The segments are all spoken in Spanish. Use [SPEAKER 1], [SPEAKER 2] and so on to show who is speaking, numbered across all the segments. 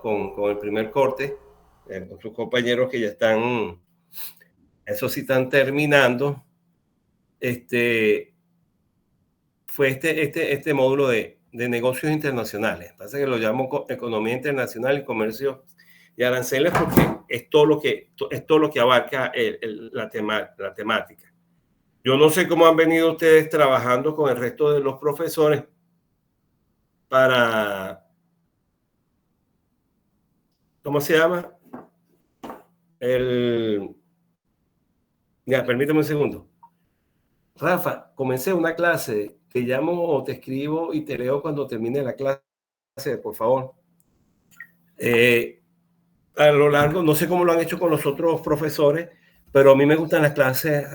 [SPEAKER 1] con el primer corte, otros compañeros que ya están, eso sí están terminando, fue este módulo de negocios internacionales. Pasa que lo llamo economía internacional y comercio y aranceles porque es todo lo que abarca la temática. Yo no sé cómo han venido ustedes trabajando con el resto de los profesores para, ¿cómo se llama? Ya, permíteme un segundo. Rafa, comencé una clase, te llamo o te escribo y te leo cuando termine la clase, por favor. A lo largo, no sé cómo lo han hecho con los otros profesores, pero a mí me gustan las clases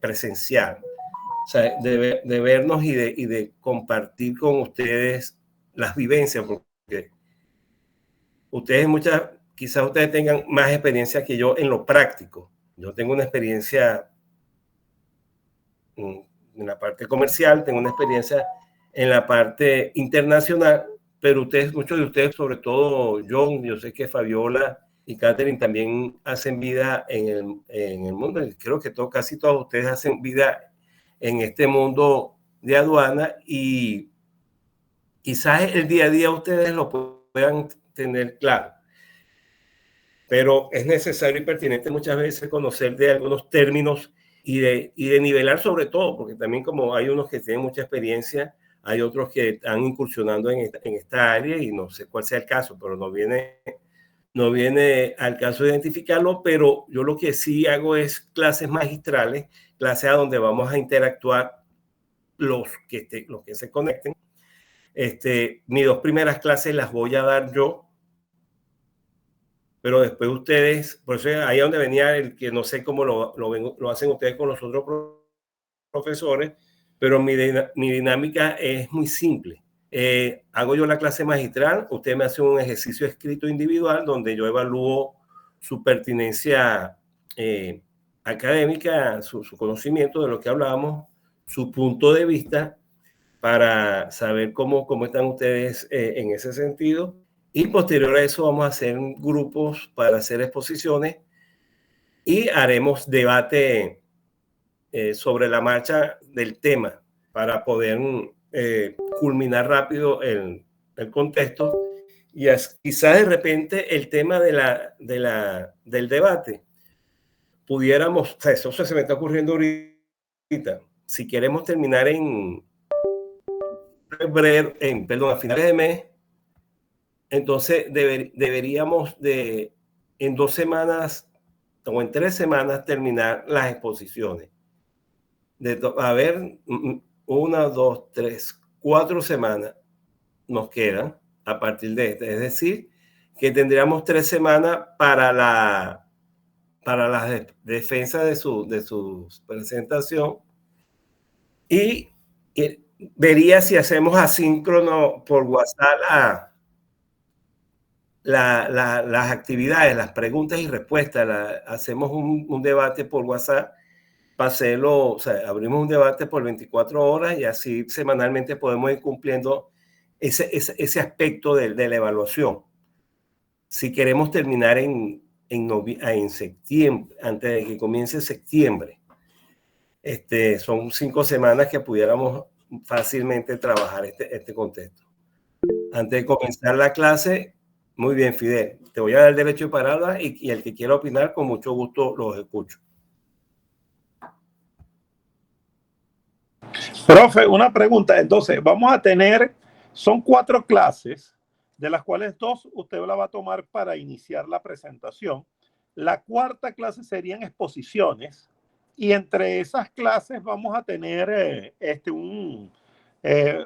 [SPEAKER 1] presencial, o sea, de vernos y de compartir con ustedes las vivencias, porque ustedes quizás ustedes tengan más experiencia que yo en lo práctico. Yo tengo una experiencia en la parte comercial, tengo una experiencia en la parte internacional, pero muchos de ustedes, sobre todo yo sé que Fabiola y Catherine también hacen vida en el mundo. Creo que casi todos ustedes hacen vida en este mundo de aduana y quizás el día a día ustedes lo puedan tener claro. Pero es necesario y pertinente muchas veces conocer de algunos términos y de nivelar sobre todo, porque también como hay unos que tienen mucha experiencia, hay otros que están incursionando en esta área y no sé cuál sea el caso, pero no viene al caso de identificarlo, pero yo lo que sí hago es clases magistrales, clases a donde vamos a interactuar los que se conecten. Mis 2 primeras clases las voy a dar yo, pero después ustedes, por eso ahí es donde venía el que no sé cómo lo hacen ustedes con los otros profesores, pero mi dinámica es muy simple. Hago yo la clase magistral, usted me hace un ejercicio escrito individual donde yo evalúo su pertinencia académica, su conocimiento de lo que hablábamos, su punto de vista, para saber cómo están ustedes en ese sentido. Y posterior a eso vamos a hacer grupos para hacer exposiciones y haremos debate sobre la marcha del tema para poder culminar rápido el contexto. Y quizás de repente el tema del debate pudiéramos, o sea, eso se me está ocurriendo ahorita, si queremos terminar a finales de mes, entonces deberíamos en 2 semanas o en 3 semanas terminar las exposiciones. A ver, 1, 2, 3, 4 semanas nos quedan a partir de este. Es decir, que tendríamos 3 semanas para la defensa de su presentación y vería si hacemos asíncrono por WhatsApp las actividades, las preguntas y respuestas. Hacemos un debate por WhatsApp para hacerlo, o sea, abrimos un debate por 24 horas y así semanalmente podemos ir cumpliendo ese aspecto de la evaluación. Si queremos terminar en septiembre, antes de que comience septiembre, son 5 semanas que pudiéramos fácilmente trabajar este contexto. Antes de comenzar la clase, muy bien, Fidel, te voy a dar el derecho de palabra y el que quiera opinar, con mucho gusto los escucho.
[SPEAKER 2] Profe, una pregunta. Entonces, son 4 clases, de las cuales 2 usted la va a tomar para iniciar la presentación. La 4ª clase serían exposiciones y entre esas clases vamos a tener un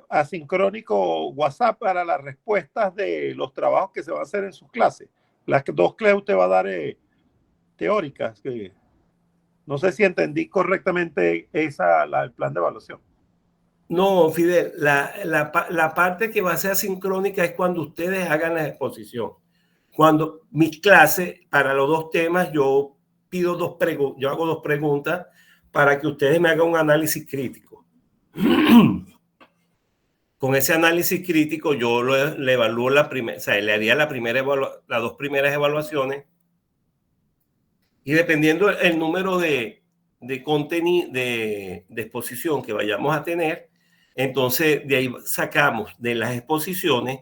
[SPEAKER 2] asincrónico WhatsApp para las respuestas de los trabajos que se van a hacer en sus clases. Las 2 clases usted va a dar teóricas. No sé si entendí correctamente el plan de evaluación.
[SPEAKER 1] No, Fidel, la parte que va a ser asincrónica es cuando ustedes hagan la exposición. Cuando mis clases, para los 2 temas, yo hago 2 preguntas para que ustedes me hagan un análisis crítico. Con ese análisis crítico yo le evalúo la primera, o sea, le haría las dos primeras evaluaciones, y dependiendo el número de contenido, de exposición que vayamos a tener, entonces de ahí sacamos de las exposiciones.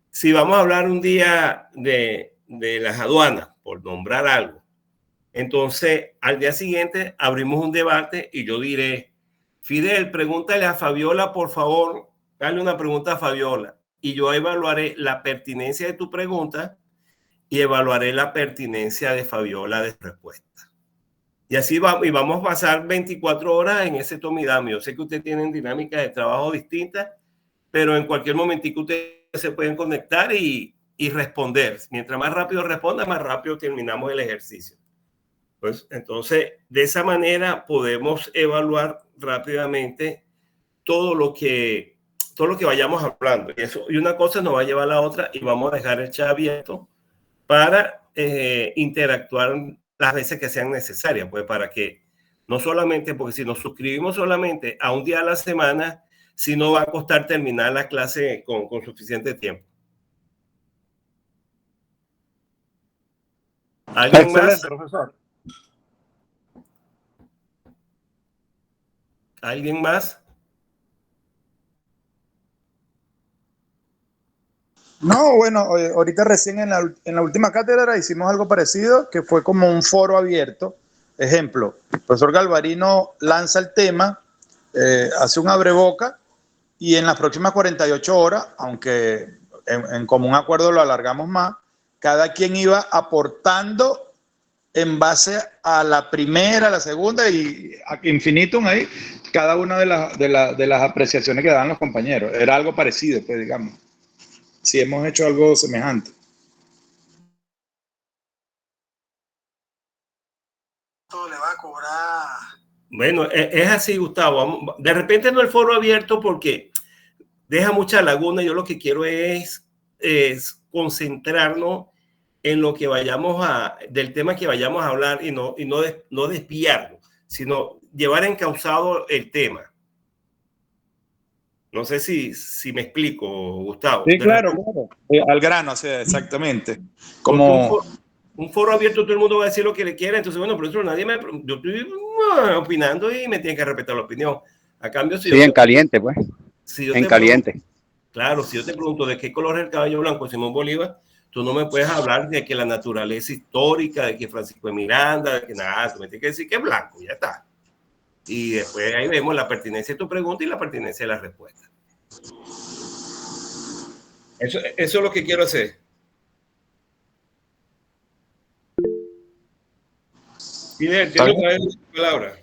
[SPEAKER 1] Si vamos a hablar un día de las aduanas, por nombrar algo, entonces al día siguiente abrimos un debate y yo diré: Fidel, pregúntale a Fabiola, por favor, dale una pregunta a Fabiola, y yo evaluaré la pertinencia de tu pregunta y evaluaré la pertinencia de Fabiola de respuesta. Y así vamos, y vamos a pasar 24 horas en ese toma y dame. Yo sé que ustedes tienen dinámicas de trabajo distintas, pero en cualquier momentico ustedes se pueden conectar y responder. Mientras más rápido responda, más rápido terminamos el ejercicio. Pues, entonces, de esa manera podemos evaluar rápidamente todo lo que vayamos hablando. Y una cosa nos va a llevar a la otra, y vamos a dejar el chat abierto para interactuar las veces que sean necesarias, pues para que no solamente, porque si nos suscribimos solamente a un día a la semana, si no va a costar terminar la clase con suficiente tiempo. ¿Alguien
[SPEAKER 2] Excelente,
[SPEAKER 1] más?
[SPEAKER 2] profesor.
[SPEAKER 1] ¿Alguien más?
[SPEAKER 3] No, bueno, ahorita recién en la última cátedra hicimos algo parecido, que fue como un foro abierto. Ejemplo, el profesor Galvarino lanza el tema, hace un abreboca, y en las próximas 48 horas, aunque en común acuerdo lo alargamos más, cada quien iba aportando en base a la primera, la segunda y a infinitum ahí, cada una de las apreciaciones que daban los compañeros. Era algo parecido, pues, digamos. Sí, hemos hecho algo semejante.
[SPEAKER 4] Le va a cobrar.
[SPEAKER 1] Bueno, es así, Gustavo. De repente no el foro abierto porque deja mucha laguna. Yo lo que quiero es concentrarnos en lo que del tema que vayamos a hablar, y no desviarlo, sino llevar encauzado el tema. No sé si me explico, Gustavo.
[SPEAKER 3] Sí, claro, claro. Al grano, o sea, exactamente.
[SPEAKER 1] Como un foro abierto, todo el mundo va a decir lo que le quiera. Entonces, bueno, por eso yo estoy opinando y me tienen que respetar la opinión. A cambio,
[SPEAKER 5] sí, en caliente, pues. En caliente.
[SPEAKER 1] Claro, si yo te pregunto de qué color es el caballo blanco de Simón Bolívar, tú no me puedes hablar de que la naturaleza histórica, de que Francisco de Miranda, de que nada, tú me tienes que decir que es blanco, ya está. Y después ahí vemos la pertinencia de tu pregunta y la pertinencia de la respuesta. Eso es lo que quiero hacer. Fidel, ¿tienes otra vez la palabra?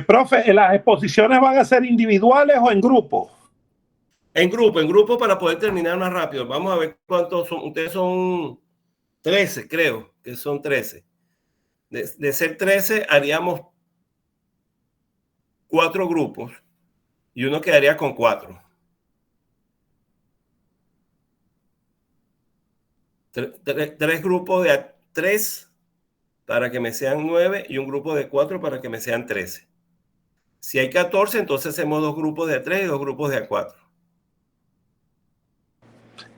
[SPEAKER 2] Profe, ¿las exposiciones van a ser individuales o en grupo?
[SPEAKER 1] En grupo para poder terminar más rápido. Vamos a ver cuántos son. Ustedes son 13, creo que son 13. De ser 13, haríamos 4 grupos y uno quedaría con 4. 3 grupos de 3 para que me sean 9 y un grupo de 4 para que me sean 13. Si hay 14, entonces hacemos 2 grupos de 3 y 2 grupos de 4.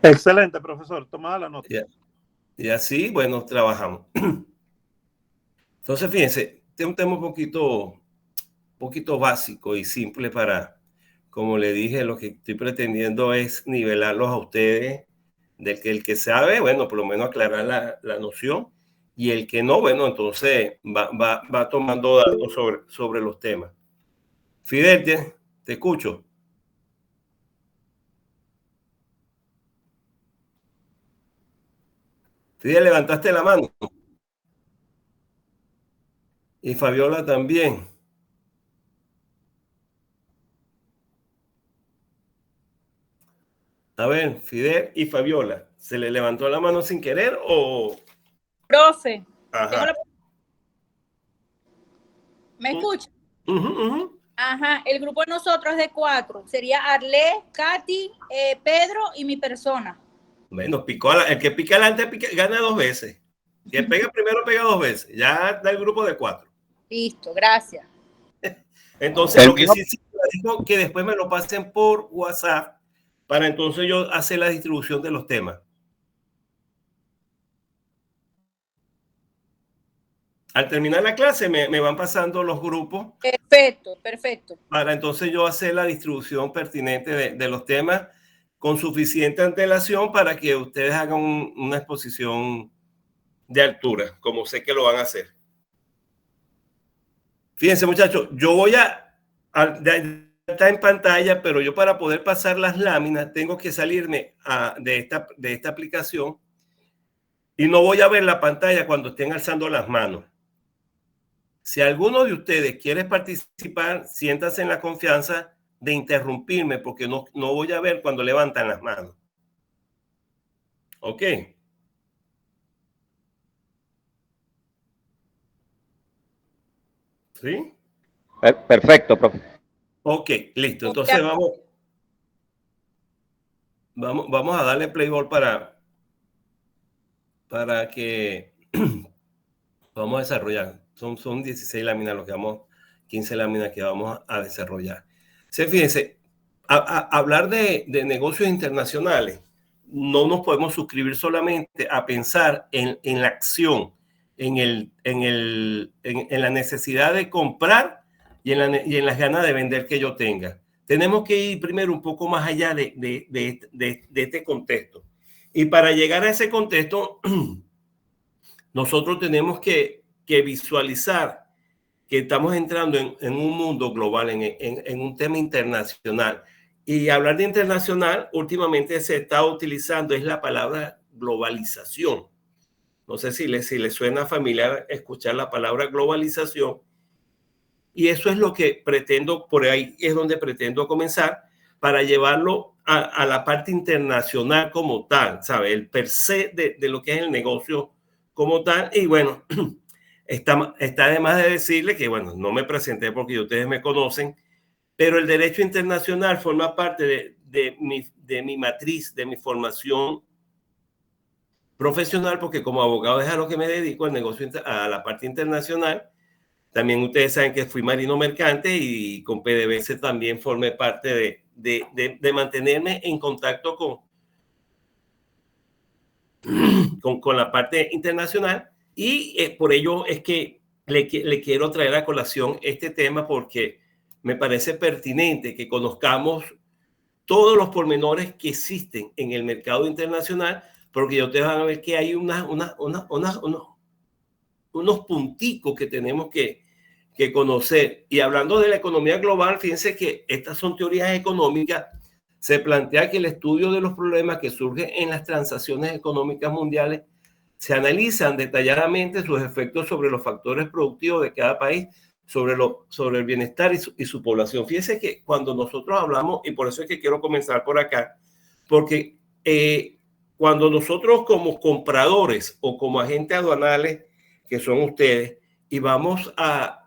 [SPEAKER 2] Excelente, profesor. Tomada la nota.
[SPEAKER 1] Y así, bueno, trabajamos. Entonces, fíjense, este es un tema un poquito básico y simple para, como le dije, lo que estoy pretendiendo es nivelarlos a ustedes, del que el que sabe, bueno, por lo menos aclarar la noción, y el que no, bueno, entonces va tomando datos sobre los temas. Fidel, te escucho. Fidel, levantaste la mano. Y Fabiola también. A ver, Fidel y Fabiola, ¿se le levantó la mano sin querer o...?
[SPEAKER 6] Profe,
[SPEAKER 1] Ajá.
[SPEAKER 6] ¿Me escucha?
[SPEAKER 1] Uh-huh.
[SPEAKER 6] Ajá, el grupo de nosotros de 4 sería Arlé, Katy, Pedro y mi persona.
[SPEAKER 1] Bueno, el que pica adelante gana 2 veces. El que pega primero pega 2 veces. Ya da el grupo de 4.
[SPEAKER 6] Listo, gracias.
[SPEAKER 1] Entonces, lo que sí necesito que después me lo pasen por WhatsApp para entonces yo hacer la distribución de los temas. Al terminar la clase me van pasando los grupos.
[SPEAKER 6] Perfecto, perfecto.
[SPEAKER 1] Para entonces yo hacer la distribución pertinente de los temas con suficiente antelación para que ustedes hagan una exposición de altura, como sé que lo van a hacer. Fíjense, muchachos, yo voy está en pantalla, pero yo para poder pasar las láminas tengo que salirme de esta aplicación y no voy a ver la pantalla cuando estén alzando las manos. Si alguno de ustedes quiere participar, siéntase en la confianza de interrumpirme porque no voy a ver cuando levantan las manos. ¿Ok? ¿Sí?
[SPEAKER 5] Perfecto, profe.
[SPEAKER 1] Ok, listo. Entonces vamos a darle play ball para que vamos a desarrollar. Son 16 láminas lo que 15 láminas que vamos a desarrollar. Fíjense, hablar de negocios internacionales, no nos podemos suscribir solamente a pensar en la acción, en la necesidad de comprar y en las ganas de vender que yo tenga. Tenemos que ir primero un poco más allá de este contexto. Y para llegar a ese contexto, nosotros tenemos que visualizar que estamos entrando en un mundo global, en un tema internacional. Y hablar de internacional, últimamente se está utilizando, es la palabra globalización. No sé si le suena familiar escuchar la palabra globalización. Y eso es lo que pretendo, por ahí es donde pretendo comenzar, para llevarlo a la parte internacional como tal, ¿sabe? El per se de lo que es el negocio como tal. Y bueno, está además de decirle que, bueno, no me presenté porque ustedes me conocen, pero el derecho internacional forma parte de mi matriz, de mi formación profesional, porque como abogado es a lo que me dedico, al negocio, a la parte internacional. También ustedes saben que fui marino mercante y con PDVSA también formé parte de mantenerme en contacto con la parte internacional. Y por ello es que le quiero traer a colación este tema, porque me parece pertinente que conozcamos todos los pormenores que existen en el mercado internacional, porque ustedes van a ver que hay unos punticos que tenemos que conocer. Y hablando de la economía global, fíjense que estas son teorías económicas. Se plantea que el estudio de los problemas que surgen en las transacciones económicas mundiales se analizan detalladamente sus efectos sobre los factores productivos de cada país, sobre el bienestar y su población. Fíjense que cuando nosotros hablamos, y por eso es que quiero comenzar por acá, porque cuando nosotros como compradores o como agentes aduanales, que son ustedes, y vamos a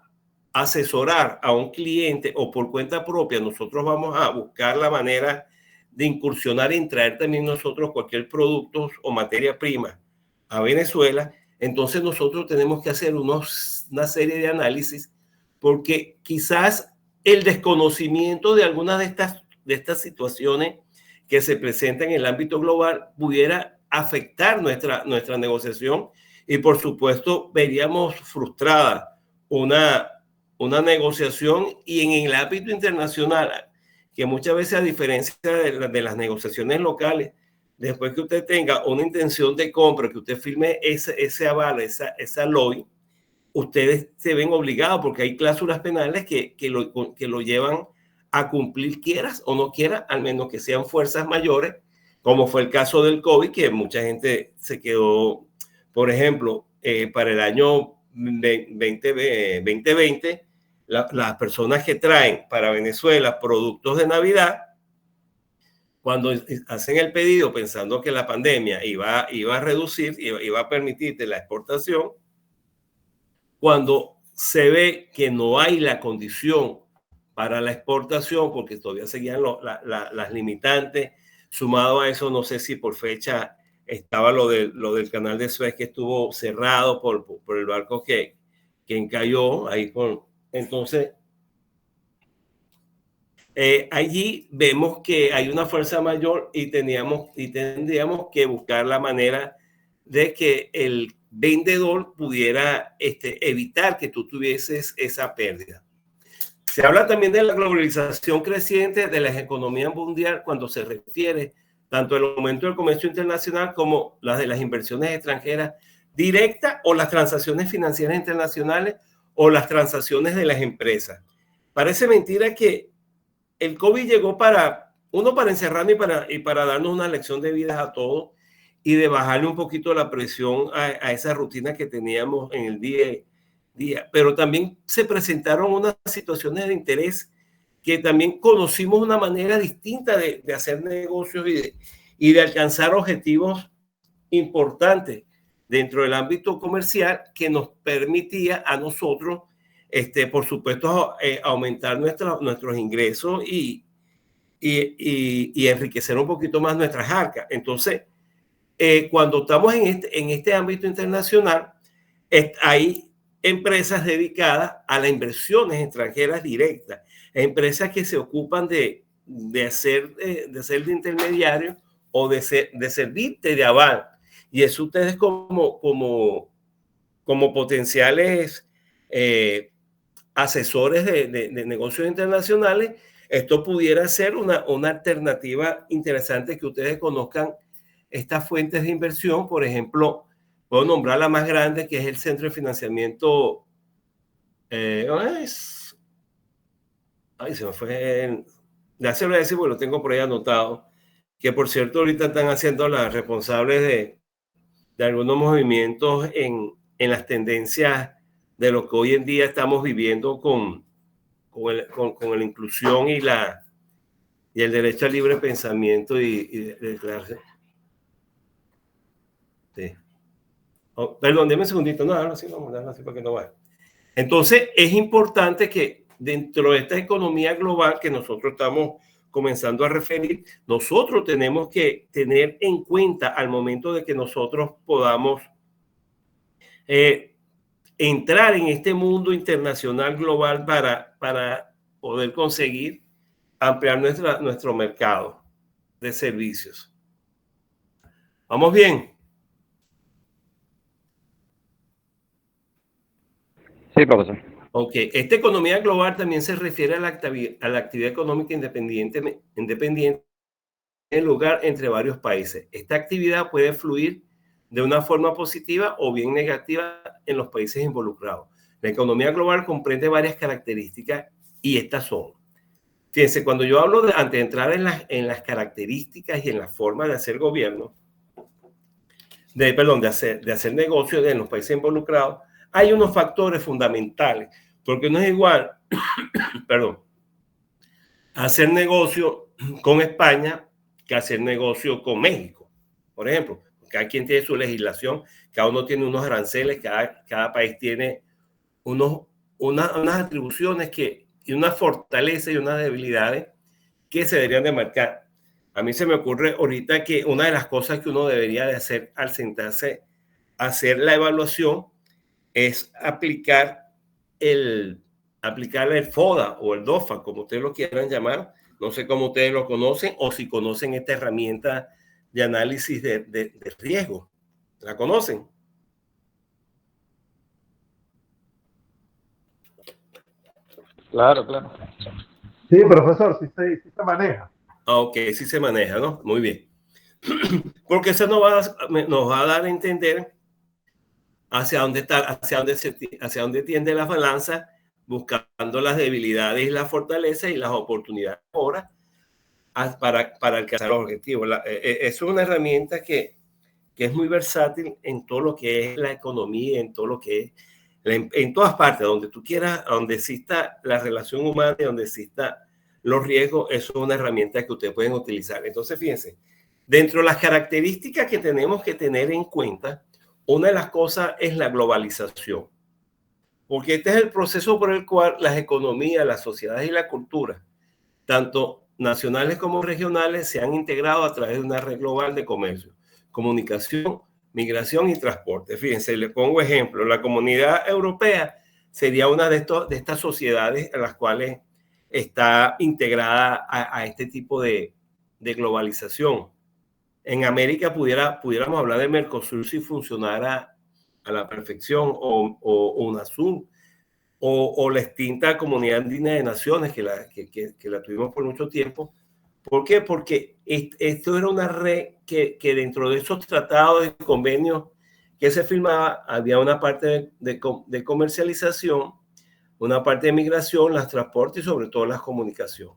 [SPEAKER 1] asesorar a un cliente o por cuenta propia, nosotros vamos a buscar la manera de incursionar y traer también nosotros cualquier producto o materia prima a Venezuela. Entonces nosotros tenemos que hacer una serie de análisis, porque quizás el desconocimiento de algunas de estas situaciones que se presentan en el ámbito global pudiera afectar nuestra negociación, y por supuesto veríamos frustrada una negociación. Y en el ámbito internacional, que muchas veces, a diferencia de las negociaciones locales, después que usted tenga una intención de compra, que usted firme ese aval, esa LOI, ustedes se ven obligados, porque hay cláusulas penales que lo llevan a cumplir, quieras o no quieras, al menos que sean fuerzas mayores, como fue el caso del COVID, que mucha gente se quedó, por ejemplo, para el año 2020, las personas que traen para Venezuela productos de Navidad, cuando hacen el pedido pensando que la pandemia iba a reducir, iba a permitirte la exportación, cuando se ve que no hay la condición para la exportación, porque todavía seguían las limitantes, sumado a eso, no sé si por fecha estaba lo del canal de Suez, que estuvo cerrado por el barco que encalló ahí. Entonces, allí vemos que hay una fuerza mayor y tendríamos que buscar la manera de que el vendedor pudiera evitar que tú tuvieses esa pérdida. Se habla también de la globalización creciente de las economías mundiales cuando se refiere tanto al aumento del comercio internacional como las de las inversiones extranjeras directas o las transacciones financieras internacionales o las transacciones de las empresas. Parece mentira que el COVID llegó para encerrarnos y para darnos una lección de vida a todos y de bajarle un poquito la presión a esa rutina que teníamos en el día a día. Pero también se presentaron unas situaciones de interés que también conocimos una manera distinta de hacer negocios y de alcanzar objetivos importantes dentro del ámbito comercial que nos permitía a nosotros, por supuesto, aumentar nuestros ingresos y enriquecer un poquito más nuestras arcas. Entonces, cuando estamos en este ámbito internacional, hay empresas dedicadas a las inversiones extranjeras directas, empresas que se ocupan de ser de intermediario o de servirte de aval. Y eso ustedes como potenciales asesores de negocios internacionales, esto pudiera ser una alternativa interesante que ustedes conozcan estas fuentes de inversión. Por ejemplo, puedo nombrar la más grande, que es el Centro de Financiamiento. Se me fue. Ya se lo voy a decir porque lo tengo por ahí anotado. Que por cierto, ahorita están haciendo las responsables de algunos movimientos en las tendencias de lo que hoy en día estamos viviendo con la inclusión y el derecho al libre pensamiento y de declararse. Sí. Oh, perdón, déme un segundito. No, ahora sí, vamos a darlo así para que no vaya. Entonces, es importante que dentro de esta economía global que nosotros estamos comenzando a referir, nosotros tenemos que tener en cuenta al momento de que nosotros podamos entrar en este mundo internacional global para poder conseguir ampliar nuestro mercado de servicios. ¿Vamos bien?
[SPEAKER 5] Sí, profesor.
[SPEAKER 1] Ok, esta economía global también se refiere a la actividad económica independiente en lugar entre varios países. Esta actividad puede fluir de una forma positiva o bien negativa en los países involucrados. La economía global comprende varias características y estas son. Fíjense, cuando yo hablo antes de entrar en las características y en la forma de hacer gobierno, de hacer negocios en los países involucrados, hay unos factores fundamentales, porque no es igual, hacer negocio con España que hacer negocio con México, por ejemplo. Cada quien tiene su legislación, cada uno tiene unos aranceles, cada país tiene unas atribuciones y una fortaleza y unas debilidades que se deberían de marcar. A mí se me ocurre ahorita que una de las cosas que uno debería de hacer al sentarse a hacer la evaluación es aplicar el FODA o el DOFA, como ustedes lo quieran llamar. No sé cómo ustedes lo conocen o si conocen esta herramienta de análisis de riesgo. ¿La conocen?
[SPEAKER 3] Claro, claro.
[SPEAKER 2] Sí, profesor, sí se maneja.
[SPEAKER 1] Ok, sí se maneja, ¿no? Muy bien. Porque eso nos va a dar a entender hacia dónde tiende la balanza, buscando las debilidades y las fortalezas y las oportunidades ahora para alcanzar los objetivos. Es una herramienta que es muy versátil en todo lo que es la economía, en todo lo que es, en todas partes, donde tú quieras, donde exista la relación humana y donde exista los riesgos, eso es una herramienta que ustedes pueden utilizar. Entonces, fíjense, dentro de las características que tenemos que tener en cuenta, una de las cosas es la globalización, porque este es el proceso por el cual las economías, las sociedades y la cultura, tanto nacionales como regionales, se han integrado a través de una red global de comercio, comunicación, migración y transporte. Fíjense, les pongo ejemplo. La Comunidad Europea sería una de estas sociedades a las cuales está integrada a este tipo de globalización. En América pudiéramos hablar de Mercosur si funcionara a la perfección, o UNASUR, o la extinta Comunidad Andina de Naciones, que la tuvimos por mucho tiempo. ¿Por qué? Porque esto era una red que dentro de esos tratados y convenios que se firmaba, había una parte de comercialización, una parte de migración, las transportes y sobre todo las comunicaciones.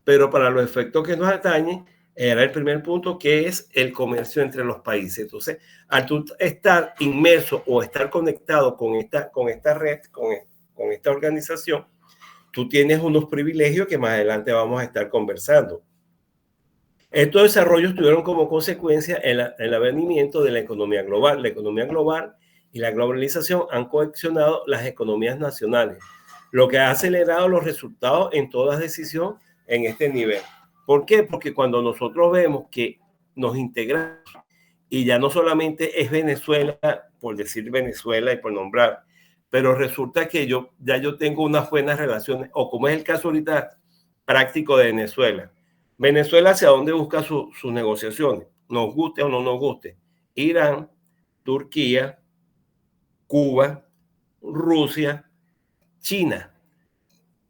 [SPEAKER 1] Pero para los efectos que nos atañen, era el primer punto, que es el comercio entre los países. Entonces, al tú estar inmerso o estar conectado con esta red, con esta organización, tú tienes unos privilegios que más adelante vamos a estar conversando. Estos desarrollos tuvieron como consecuencia el advenimiento de la economía global. La economía global y la globalización han coaccionado las economías nacionales, lo que ha acelerado los resultados en toda decisión en este nivel. ¿Por qué? Porque cuando nosotros vemos que nos integramos, y ya no solamente es Venezuela, por decir Venezuela y por nombrar, pero resulta que yo tengo unas buenas relaciones, o como es el caso ahorita práctico de Venezuela. Venezuela, ¿hacia dónde busca sus negociaciones? Nos guste o no nos guste. Irán, Turquía, Cuba, Rusia, China.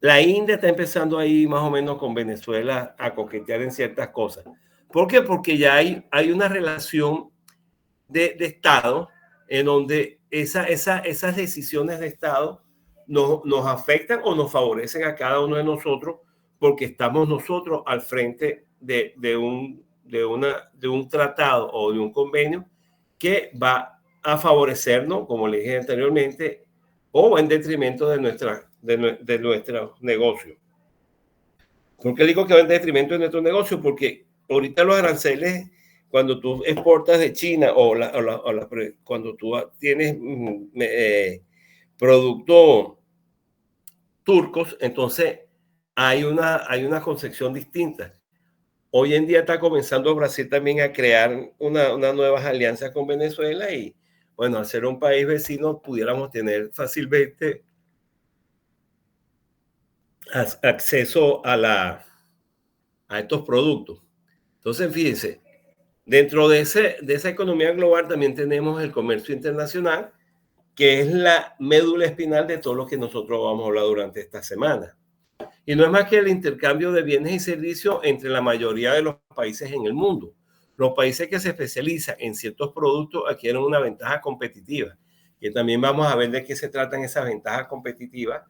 [SPEAKER 1] La India está empezando ahí más o menos con Venezuela a coquetear en ciertas cosas. ¿Por qué? Porque ya hay una relación de Estado en donde esas decisiones de Estado nos afectan o nos favorecen a cada uno de nosotros, porque estamos nosotros al frente de un tratado o de un convenio que va a favorecernos, como le dije anteriormente, o en detrimento de nuestro negocio. ¿Por qué digo que va en detrimento de nuestro negocio? Porque ahorita los aranceles, cuando tú exportas de China cuando tú tienes productos turcos, entonces hay una concepción distinta. Hoy en día está comenzando Brasil también a crear unas nuevas alianzas con Venezuela, y bueno, al ser un país vecino pudiéramos tener fácilmente acceso a estos productos. Entonces, fíjense, dentro de esa economía global también tenemos el comercio internacional, que es la médula espinal de todo lo que nosotros vamos a hablar durante esta semana. Y no es más que el intercambio de bienes y servicios entre la mayoría de los países en el mundo. Los países que se especializan en ciertos productos adquieren una ventaja competitiva, que también vamos a ver de qué se tratan esas ventajas competitivas.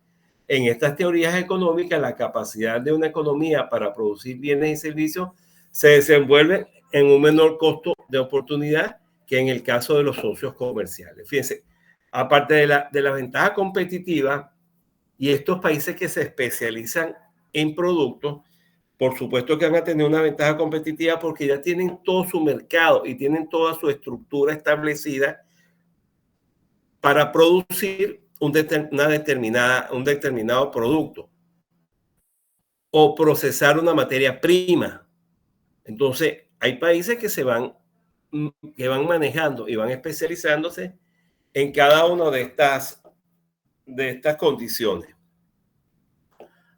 [SPEAKER 1] En estas teorías económicas, la capacidad de una economía para producir bienes y servicios se desenvuelve en un menor costo de oportunidad que en el caso de los socios comerciales. Fíjense, aparte de la ventaja competitiva, y estos países que se especializan en productos, por supuesto que van a tener una ventaja competitiva porque ya tienen todo su mercado y tienen toda su estructura establecida para producir un determinado producto o procesar una materia prima. Entonces, hay países que van manejando y van especializándose en cada una de estas condiciones.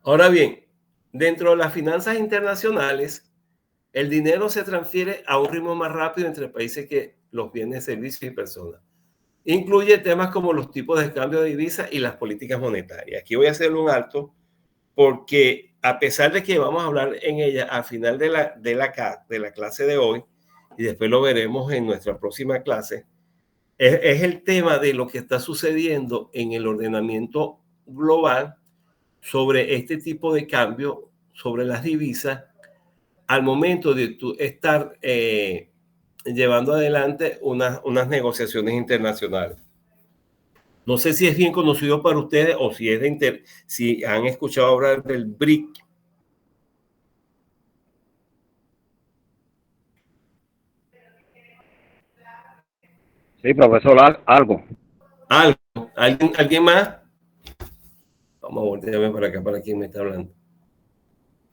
[SPEAKER 1] Ahora bien, dentro de las finanzas internacionales, el dinero se transfiere a un ritmo más rápido entre países que los bienes, servicios y personas. Incluye temas como los tipos de cambio de divisa y las políticas monetarias. Aquí voy a hacer un alto porque, a pesar de que vamos a hablar en ella al final de la clase de hoy, y después lo veremos en nuestra próxima clase, es el tema de lo que está sucediendo en el ordenamiento global sobre este tipo de cambio, sobre las divisas, al momento de tú estar llevando adelante unas negociaciones internacionales. No sé si es bien conocido para ustedes o si han escuchado hablar del BRIC.
[SPEAKER 5] Sí, profesor, algo.
[SPEAKER 1] ¿Alguien más? Vamos a voltearme para acá, para quien me está hablando.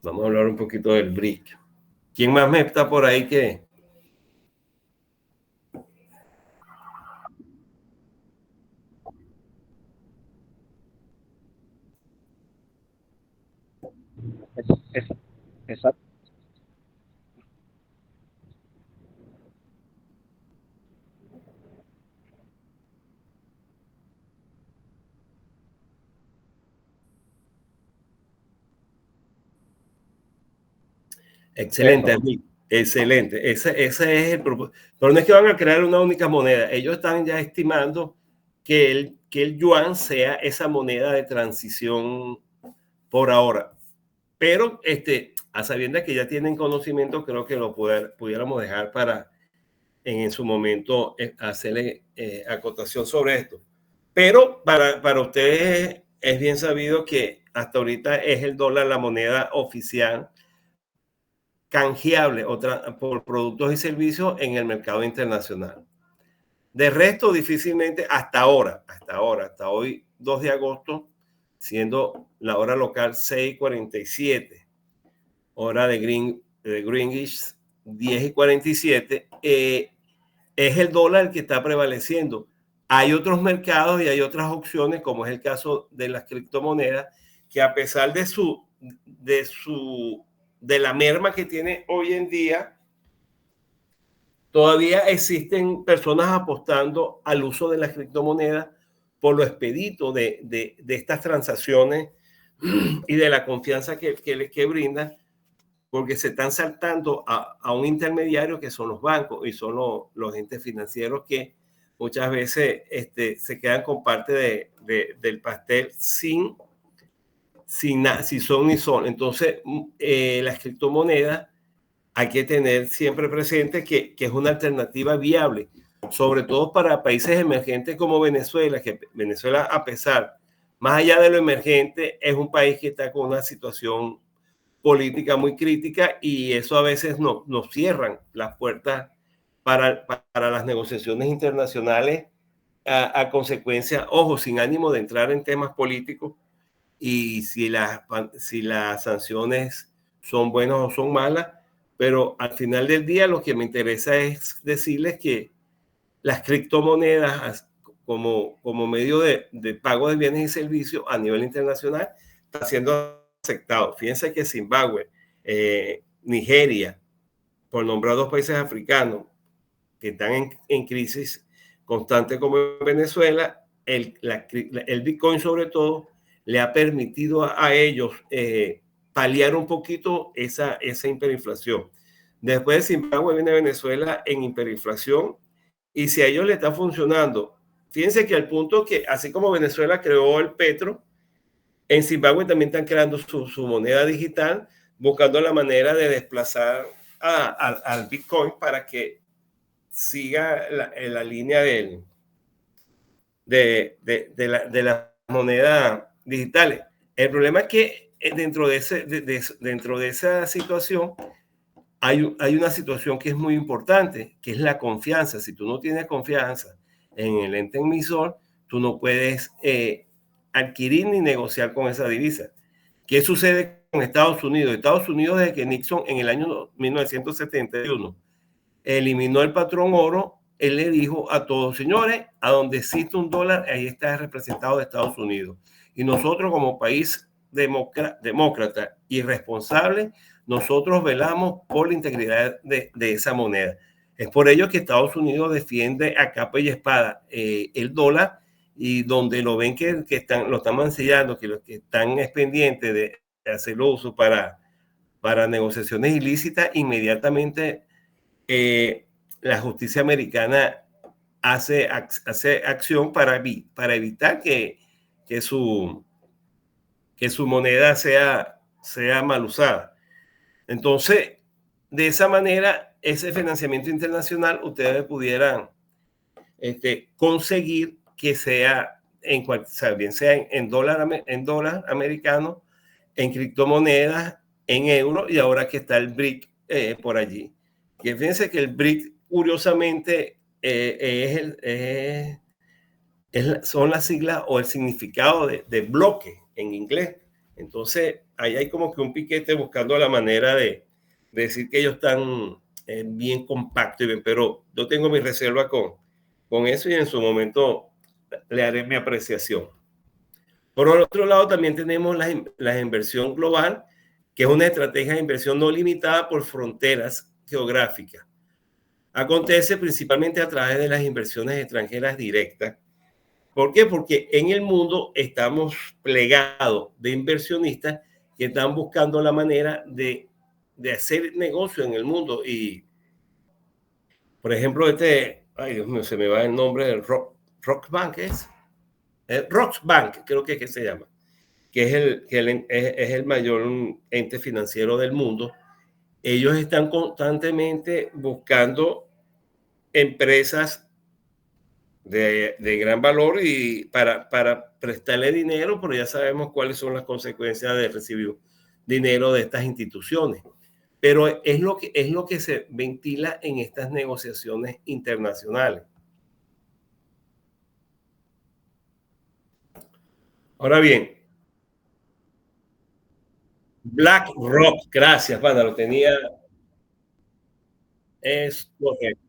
[SPEAKER 1] Vamos a hablar un poquito del BRIC. ¿Quién más me está por ahí que?
[SPEAKER 5] Exacto.
[SPEAKER 1] Excelente, excelente. Ese es el propósito. Pero no es que van a crear una única moneda. Ellos están ya estimando que el yuan sea esa moneda de transición por ahora. Pero a sabiendas que ya tienen conocimiento, creo que lo pudiéramos dejar para en su momento hacerle acotación sobre esto. Pero para ustedes es bien sabido que hasta ahorita es el dólar la moneda oficial canjeable por productos y servicios en el mercado internacional. De resto, difícilmente hasta hoy 2 de agosto, siendo la hora local 6:47, hora de Greenwich 10:47, es el dólar el que está prevaleciendo. Hay otros mercados y hay otras opciones, como es el caso de las criptomonedas, que a pesar de la merma que tiene hoy en día, todavía existen personas apostando al uso de las criptomonedas por lo expedito de estas transacciones y de la confianza que brindan, porque se están saltando a un intermediario que son los bancos y son los entes financieros que muchas veces se quedan con parte del pastel sin son ni son. Entonces, las criptomonedas hay que tener siempre presente que es una alternativa viable, sobre todo para países emergentes como Venezuela, que Venezuela, a pesar, más allá de lo emergente, es un país que está con una situación política muy crítica y eso a veces nos cierran las puertas para las negociaciones internacionales a consecuencia, ojo, sin ánimo de entrar en temas políticos y si las sanciones son buenas o son malas, pero al final del día lo que me interesa es decirles que las criptomonedas como medio de pago de bienes y servicios a nivel internacional está siendo aceptado. Fíjense que Zimbabue, Nigeria, por nombrar 2 países africanos que están en crisis constante como Venezuela, el Bitcoin sobre todo le ha permitido a ellos paliar un poquito esa hiperinflación. Después de Zimbabue viene Venezuela en hiperinflación y si a ellos le está funcionando, fíjense que al punto que así como Venezuela creó el petro, en Zimbabue también están creando su moneda digital, buscando la manera de desplazar al Bitcoin para que siga la línea de la moneda digitales. El problema es que dentro de esa situación hay una situación que es muy importante, que es la confianza. Si tú no tienes confianza en el ente emisor, tú no puedes adquirir ni negociar con esa divisa. ¿Qué sucede con Estados Unidos? Estados Unidos, desde que Nixon en el año 1971 eliminó el patrón oro, él le dijo a todos, señores, a donde existe un dólar, ahí está representado de Estados Unidos. Y nosotros como país demócrata y responsable, nosotros velamos por la integridad de esa moneda. Es por ello que Estados Unidos defiende a capa y espada el dólar y donde lo ven que lo están mancillando, que los que están pendientes de hacer uso para negociaciones ilícitas, inmediatamente la justicia americana hace acción para evitar que su moneda sea mal usada. Entonces, de esa manera, ese financiamiento internacional, ustedes pudieran conseguir que sea bien sea en dólar americano, en criptomonedas, en euros, y ahora que está el BRIC por allí. Que fíjense que el BRIC, curiosamente, son las siglas o el significado de bloque en inglés. Entonces, ahí hay como que un piquete buscando la manera de decir que ellos están bien compactos, pero yo tengo mi reserva con eso y en su momento le haré mi apreciación. Por otro lado, también tenemos la inversión global, que es una estrategia de inversión no limitada por fronteras geográficas. Acontece principalmente a través de las inversiones extranjeras directas. ¿Por qué? Porque en el mundo estamos plegados de inversionistas que están buscando la manera de hacer negocio en el mundo. Y, por ejemplo, ay Dios mío, se me va el nombre del Rockbank, ¿es? Rockbank, creo que es que se llama, que es el mayor ente financiero del mundo. Ellos están constantemente buscando empresas de gran valor y para prestarle dinero, pero ya sabemos cuáles son las consecuencias de recibir dinero de estas instituciones. Pero es lo que se ventila en estas negociaciones internacionales. Ahora bien, BlackRock, gracias, Panda, lo tenía. Es correcto.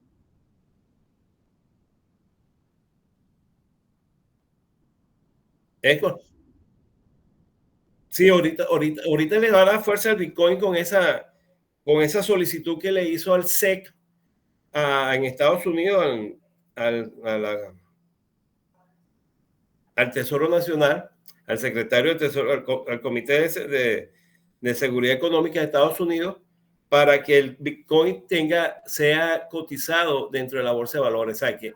[SPEAKER 1] Sí, ahorita le va a dar fuerza al Bitcoin con esa solicitud que le hizo al SEC en Estados Unidos, al Tesoro Nacional, al secretario del Tesoro, al Comité de Seguridad Económica de Estados Unidos, para que el Bitcoin sea cotizado dentro de la bolsa de valores. O sea, que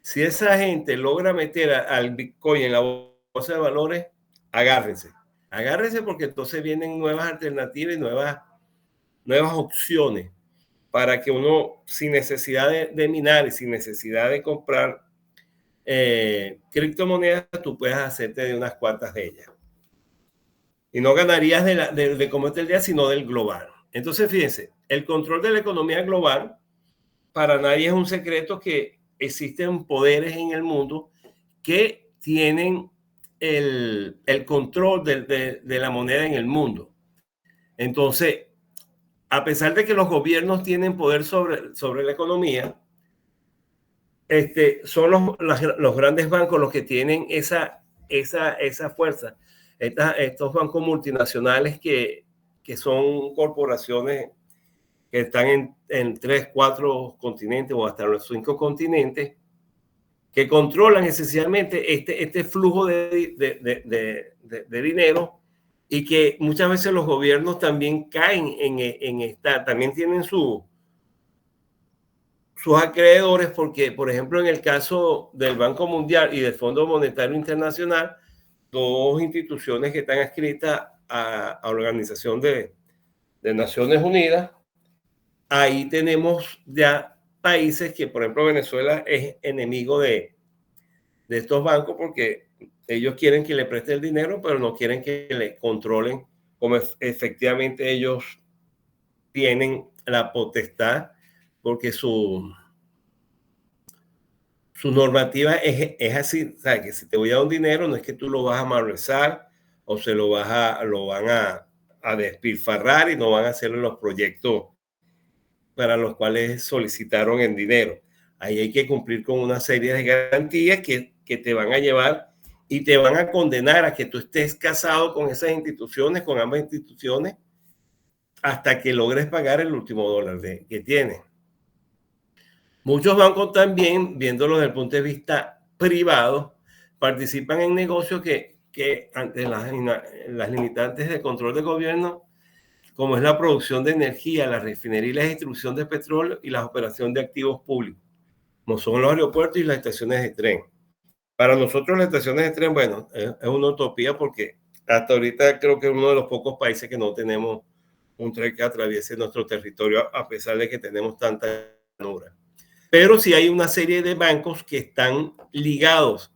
[SPEAKER 1] si esa gente logra meter al Bitcoin en la bolsa de valores, agárrense porque entonces vienen nuevas alternativas y nuevas opciones para que uno, sin necesidad de minar y sin necesidad de comprar criptomonedas, tú puedes hacerte de unas cuantas de ellas. Y no ganarías de cómo está el día, sino del global. Entonces, fíjense, el control de la economía global, para nadie es un secreto que existen poderes en el mundo que tienen el control de la moneda en el mundo. Entonces, a pesar de que los gobiernos tienen poder sobre la economía, son los grandes bancos los que tienen esa fuerza. Estos bancos multinacionales que son corporaciones que están en 3, 4 continentes o hasta los 5 continentes, que controlan esencialmente este flujo de dinero, y que muchas veces los gobiernos también caen también tienen sus acreedores, porque, por ejemplo, en el caso del Banco Mundial y del Fondo Monetario Internacional, dos instituciones que están adscritas a la Organización de Naciones Unidas, ahí tenemos ya países que, por ejemplo, Venezuela es enemigo de estos bancos porque ellos quieren que le preste el dinero, pero no quieren que le controlen como efectivamente ellos tienen la potestad, porque su normativa es así. O sea, que si te voy a dar un dinero, no es que tú lo vas a malversar o lo van a despilfarrar y no van a hacer los proyectos para los cuales solicitaron el dinero. Ahí hay que cumplir con una serie de garantías que te van a llevar y te van a condenar a que tú estés casado con esas instituciones, con ambas instituciones, hasta que logres pagar el último dólar que tienes. Muchos bancos también, viéndolo desde el punto de vista privado, participan en negocios que ante las limitantes de control del gobierno, como es la producción de energía, la refinería y la distribución de petróleo y la operación de activos públicos, como son los aeropuertos y las estaciones de tren. Para nosotros las estaciones de tren, bueno, es una utopía porque hasta ahorita creo que es uno de los pocos países que no tenemos un tren que atraviese nuestro territorio, a pesar de que tenemos tanta llanura. Pero sí hay una serie de bancos que están ligados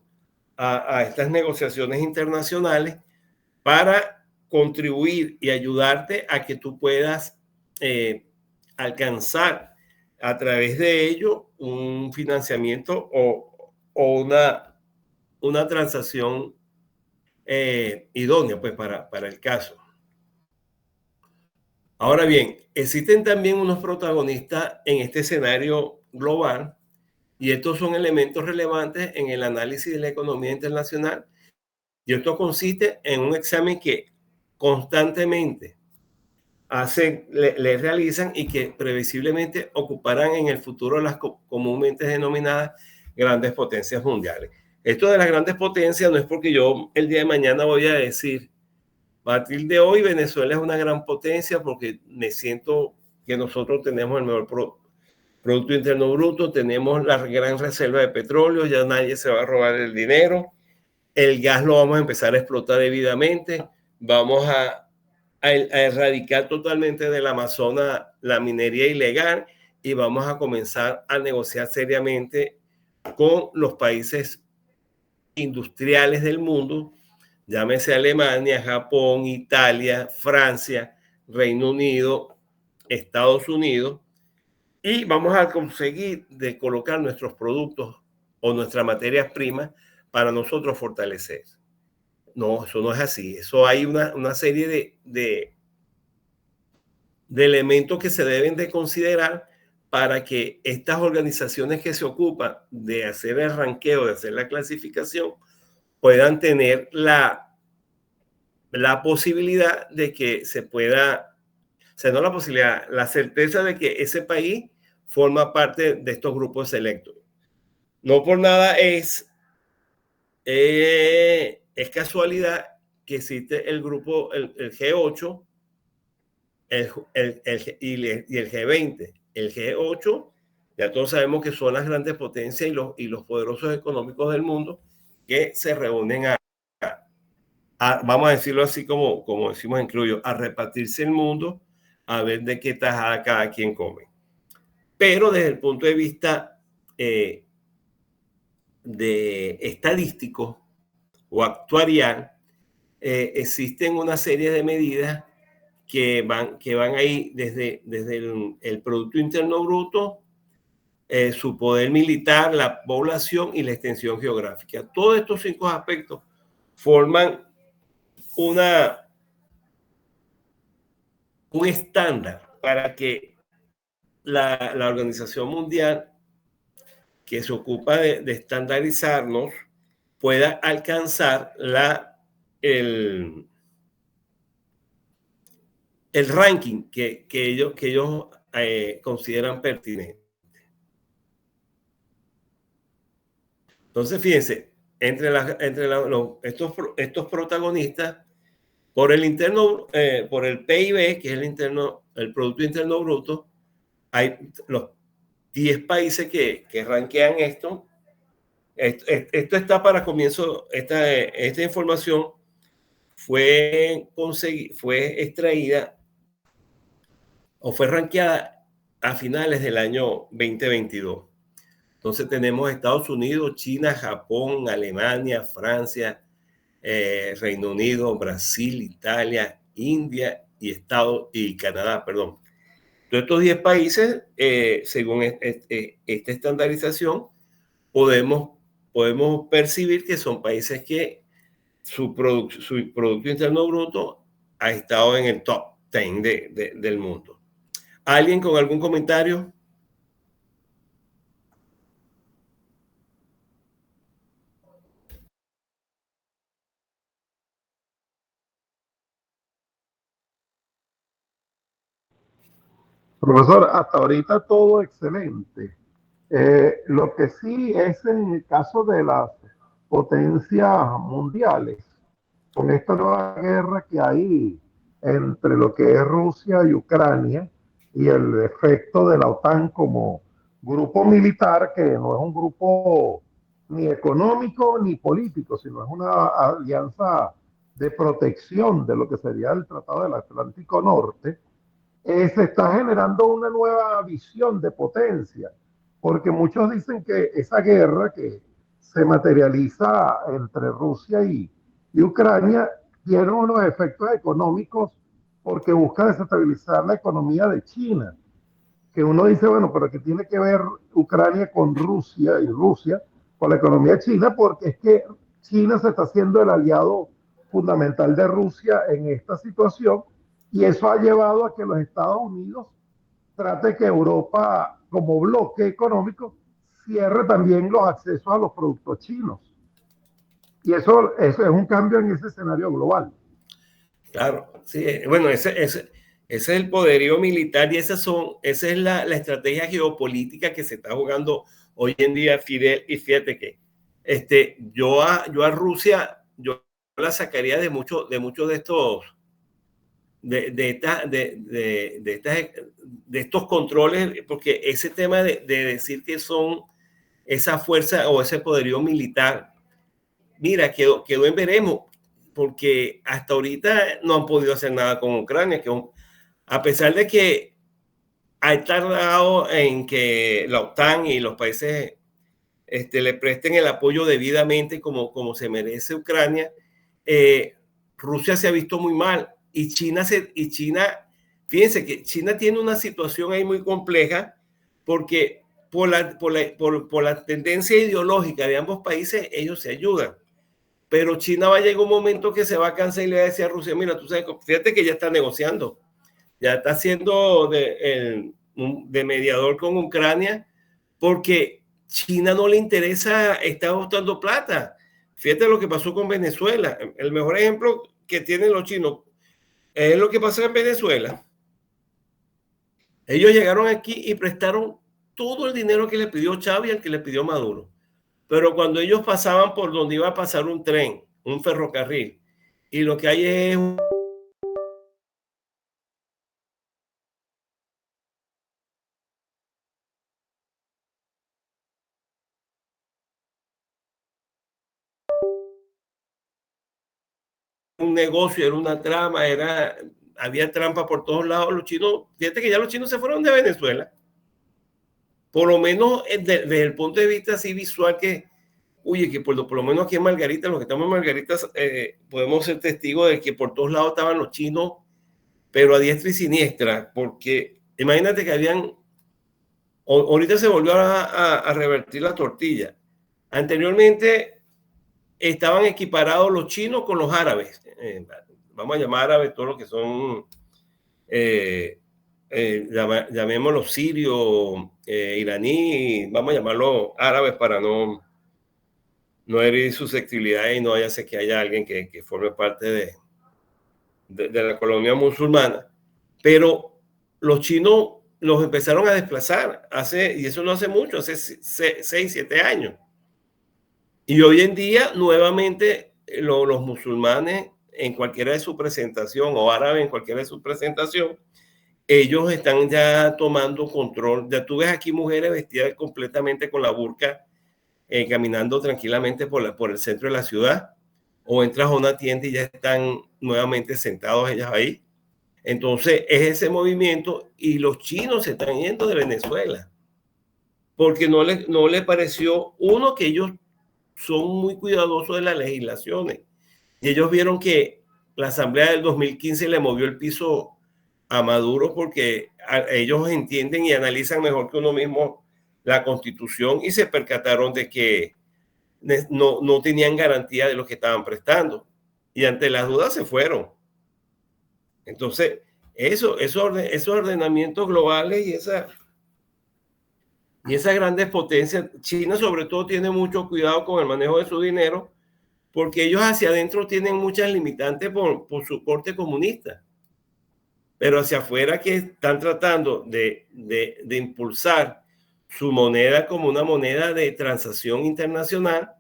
[SPEAKER 1] a estas negociaciones internacionales para contribuir y ayudarte a que tú puedas alcanzar a través de ello un financiamiento o una transacción idónea, pues, para el caso. Ahora bien, existen también unos protagonistas en este escenario global, y estos son elementos relevantes en el análisis de la economía internacional. Y esto consiste en un examen que constantemente le realizan y que previsiblemente ocuparán en el futuro las comúnmente denominadas grandes potencias mundiales. Esto de las grandes potencias no es porque yo el día de mañana voy a decir, a partir de hoy Venezuela es una gran potencia porque me siento que nosotros tenemos el mejor Producto Interno Bruto, tenemos la gran reserva de petróleo, ya nadie se va a robar el dinero, el gas lo vamos a empezar a explotar debidamente, vamos a erradicar totalmente del Amazonas la minería ilegal y vamos a comenzar a negociar seriamente con los países industriales del mundo, llámese Alemania, Japón, Italia, Francia, Reino Unido, Estados Unidos, y vamos a conseguir de colocar nuestros productos o nuestras materias primas para nosotros fortalecer. No, eso no es así. Eso hay una serie de elementos que se deben de considerar para que estas organizaciones que se ocupan de hacer el ranqueo, de hacer la clasificación, puedan tener la posibilidad de que se pueda, o sea, no la posibilidad, la certeza de que ese país forma parte de estos grupos selectos. No por nada es casualidad que existe el grupo, el G8 y el G20. El G8, ya todos sabemos que son las grandes potencias y los poderosos económicos del mundo que se reúnen vamos a decirlo así como decimos en criollo, a repartirse el mundo, a ver de qué tajada cada quien come. Pero desde el punto de vista de estadístico o actuarial, existen una serie de medidas que van ahí desde el Producto Interno Bruto, su poder militar, la población y la extensión geográfica. Todos estos 5 aspectos forman un estándar para que la Organización Mundial, que se ocupa de estandarizarnos, pueda alcanzar el ranking que ellos consideran pertinente. Entonces, fíjense, estos protagonistas, por el PIB, que es el Producto Interno Bruto, hay los 10 países que rankean esto. Esto está para comienzo, esta información fue extraída o fue rankeada a finales del año 2022. Entonces tenemos Estados Unidos, China, Japón, Alemania, Francia, Reino Unido, Brasil, Italia, India y Canadá, perdón. Todos estos 10 países, según esta estandarización, podemos percibir que son países que su Producto Interno Bruto ha estado en el top 10 del mundo. ¿Alguien con algún comentario?
[SPEAKER 2] Profesor, hasta ahorita todo excelente. Lo que sí es en el caso de las potencias mundiales, con esta nueva guerra que hay entre lo que es Rusia y Ucrania y el efecto de la OTAN como grupo militar, que no es un grupo ni económico ni político, sino es una alianza de protección de lo que sería el Tratado del Atlántico Norte, se está generando una nueva visión de potencia, porque muchos dicen que esa guerra que se materializa entre Rusia y Ucrania tiene unos efectos económicos porque busca desestabilizar la economía de China, que uno dice, bueno, pero ¿qué tiene que ver Ucrania con Rusia y Rusia con la economía china? Porque es que China se está haciendo el aliado fundamental de Rusia en esta situación, y eso ha llevado a que los Estados Unidos trate que Europa, como bloque económico, cierre también los accesos a los productos chinos. Y eso es un cambio en ese escenario global.
[SPEAKER 1] Claro, sí. Bueno, ese Ese es el poderío militar y esa es la estrategia geopolítica que se está jugando hoy en día, Fidel. Y fíjate que yo a Rusia, yo la sacaría de muchos de estos de estos controles, porque ese tema de decir que son esa fuerza o ese poderío militar, mira, quedó en veremos, porque hasta ahorita no han podido hacer nada con Ucrania, a pesar de que ha tardado en que la OTAN y los países le presten el apoyo debidamente como se merece Ucrania, Rusia se ha visto muy mal y China, fíjense que China tiene una situación ahí muy compleja porque por la tendencia ideológica de ambos países ellos se ayudan. Pero China va a llegar un momento que se va a cansar y le va a decir a Rusia, mira, tú sabes, fíjate que ya está negociando, ya está haciendo de mediador con Ucrania, porque China no le interesa estar botando plata. Fíjate lo que pasó con Venezuela. El mejor ejemplo que tienen los chinos es lo que pasó en Venezuela. Ellos llegaron aquí y prestaron todo el dinero que le pidió Chávez y el que le pidió Maduro. Pero cuando ellos pasaban por donde iba a pasar un tren, un ferrocarril, y lo que hay es un negocio, era una trama, había trampa por todos lados. Los chinos, fíjate que ya los chinos se fueron de Venezuela. Por lo menos desde el punto de vista así visual que por lo menos aquí en Margarita, los que estamos en Margarita, podemos ser testigos de que por todos lados estaban los chinos, pero a diestra y siniestra, porque imagínate que ahorita se volvió a revertir la tortilla. Anteriormente estaban equiparados los chinos con los árabes. Vamos a llamar árabes todos los que son, llamémoslos sirios, iraní, vamos a llamarlos árabes para no herir susceptibilidades y no vaya a ser que haya alguien que forme parte de la colonia musulmana. Pero los chinos los empezaron a desplazar y eso no hace mucho, hace 6, 7 años. Y hoy en día, nuevamente, los musulmanes, en cualquiera de su presentación, o árabes en cualquiera de su presentación, ellos están ya tomando control. Ya tú ves aquí mujeres vestidas completamente con la burka, caminando tranquilamente por el centro de la ciudad, o entras a una tienda y ya están nuevamente sentados ellas ahí. Entonces es ese movimiento y los chinos se están yendo de Venezuela porque no les pareció, uno, que ellos son muy cuidadosos de las legislaciones y ellos vieron que la asamblea del 2015 le movió el piso a Maduro porque ellos entienden y analizan mejor que uno mismo la constitución y se percataron de que no tenían garantía de lo que estaban prestando y ante las dudas se fueron. Entonces, esos ordenamientos globales y esas grandes potencias, China sobre todo tiene mucho cuidado con el manejo de su dinero porque ellos hacia adentro tienen muchas limitantes por su corte comunista, pero hacia afuera que están tratando de impulsar su moneda como una moneda de transacción internacional,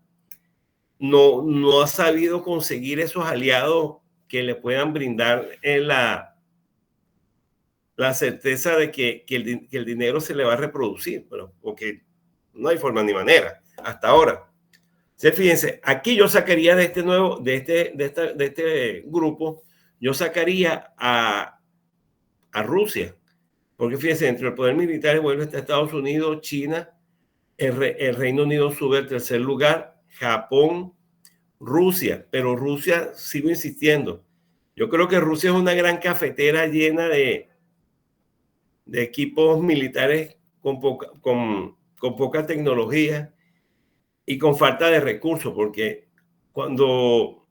[SPEAKER 1] no ha sabido conseguir esos aliados que le puedan brindar la certeza de que el dinero se le va a reproducir, porque no hay forma ni manera hasta ahora. Entonces, fíjense, aquí yo sacaría de este grupo, yo sacaría a Rusia, porque fíjense, dentro del poder militar vuelve a Estados Unidos, China, el Reino Unido sube al tercer lugar, Japón, Rusia, pero Rusia, sigo insistiendo, yo creo que Rusia es una gran cafetera llena de equipos militares con poca tecnología y con falta de recursos, porque cuando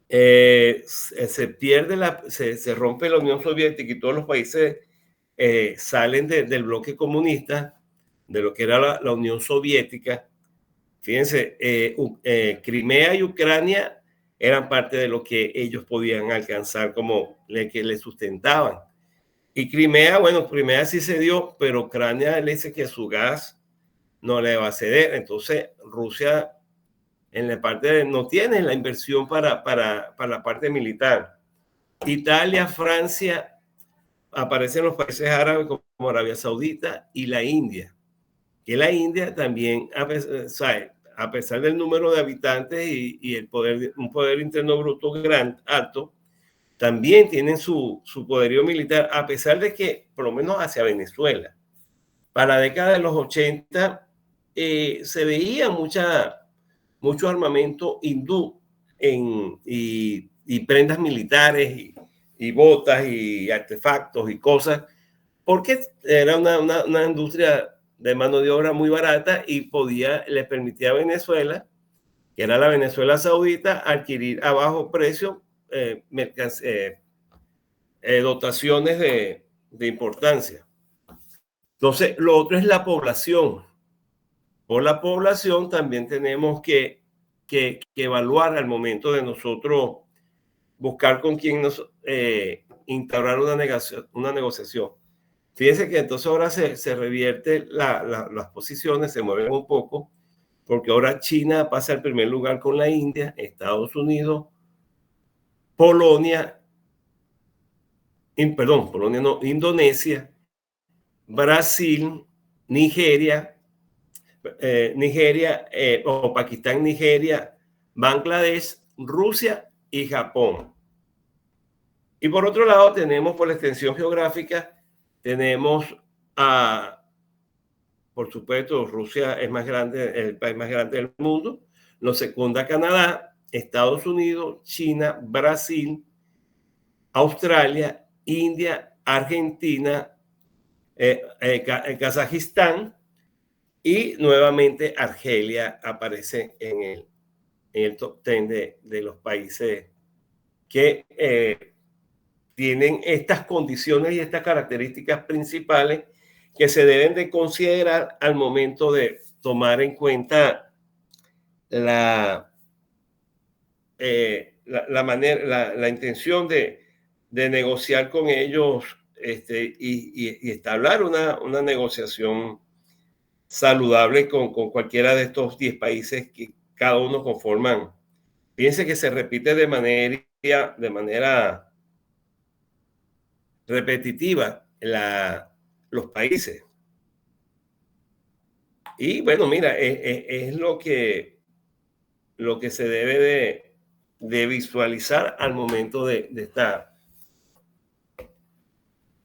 [SPEAKER 1] se pierde se rompe la Unión Soviética y todos los países salen del bloque comunista, de lo que era la Unión Soviética. Fíjense, Crimea y Ucrania eran parte de lo que ellos podían alcanzar como que les sustentaban. Y Crimea, bueno, Crimea sí se dio, pero Ucrania le dice que su gas no le va a ceder. Entonces Rusia en la parte no tiene la inversión para la parte militar. Italia, Francia, aparecen los países árabes como Arabia Saudita y la India. Que la India también, a pesar del número de habitantes y el poder, un poder interno bruto alto, también tienen su poderío militar, a pesar de que, por lo menos hacia Venezuela, para la década de los 80 se veía mucho armamento hindú y prendas militares y botas y artefactos y cosas, porque era una industria de mano de obra muy barata y le permitía a Venezuela, que era la Venezuela saudita, adquirir a bajo precio dotaciones de importancia. Entonces, lo otro es la población. Por la población también tenemos que evaluar al momento de nosotros buscar con quién instaurar una negociación. Fíjense que entonces ahora se revierte las posiciones, se mueven un poco, porque ahora China pasa al primer lugar con la India, Estados Unidos, Polonia no, Indonesia, Brasil, Nigeria, o Pakistán, Nigeria, Bangladesh, Rusia y Japón. Y por otro lado tenemos, por la extensión geográfica, tenemos por supuesto, Rusia es el país más grande del mundo. Lo secunda Canadá, Estados Unidos, China, Brasil, Australia, India, Argentina, Kazajistán y nuevamente Argelia aparece en el top 10 de los países que tienen estas condiciones y estas características principales que se deben de considerar al momento de tomar en cuenta la intención de negociar con ellos y establecer una negociación saludable con cualquiera de estos 10 países que cada uno conforman. Fíjense que se repite de manera repetitiva los países. Y bueno, mira, es lo que se debe de visualizar al momento de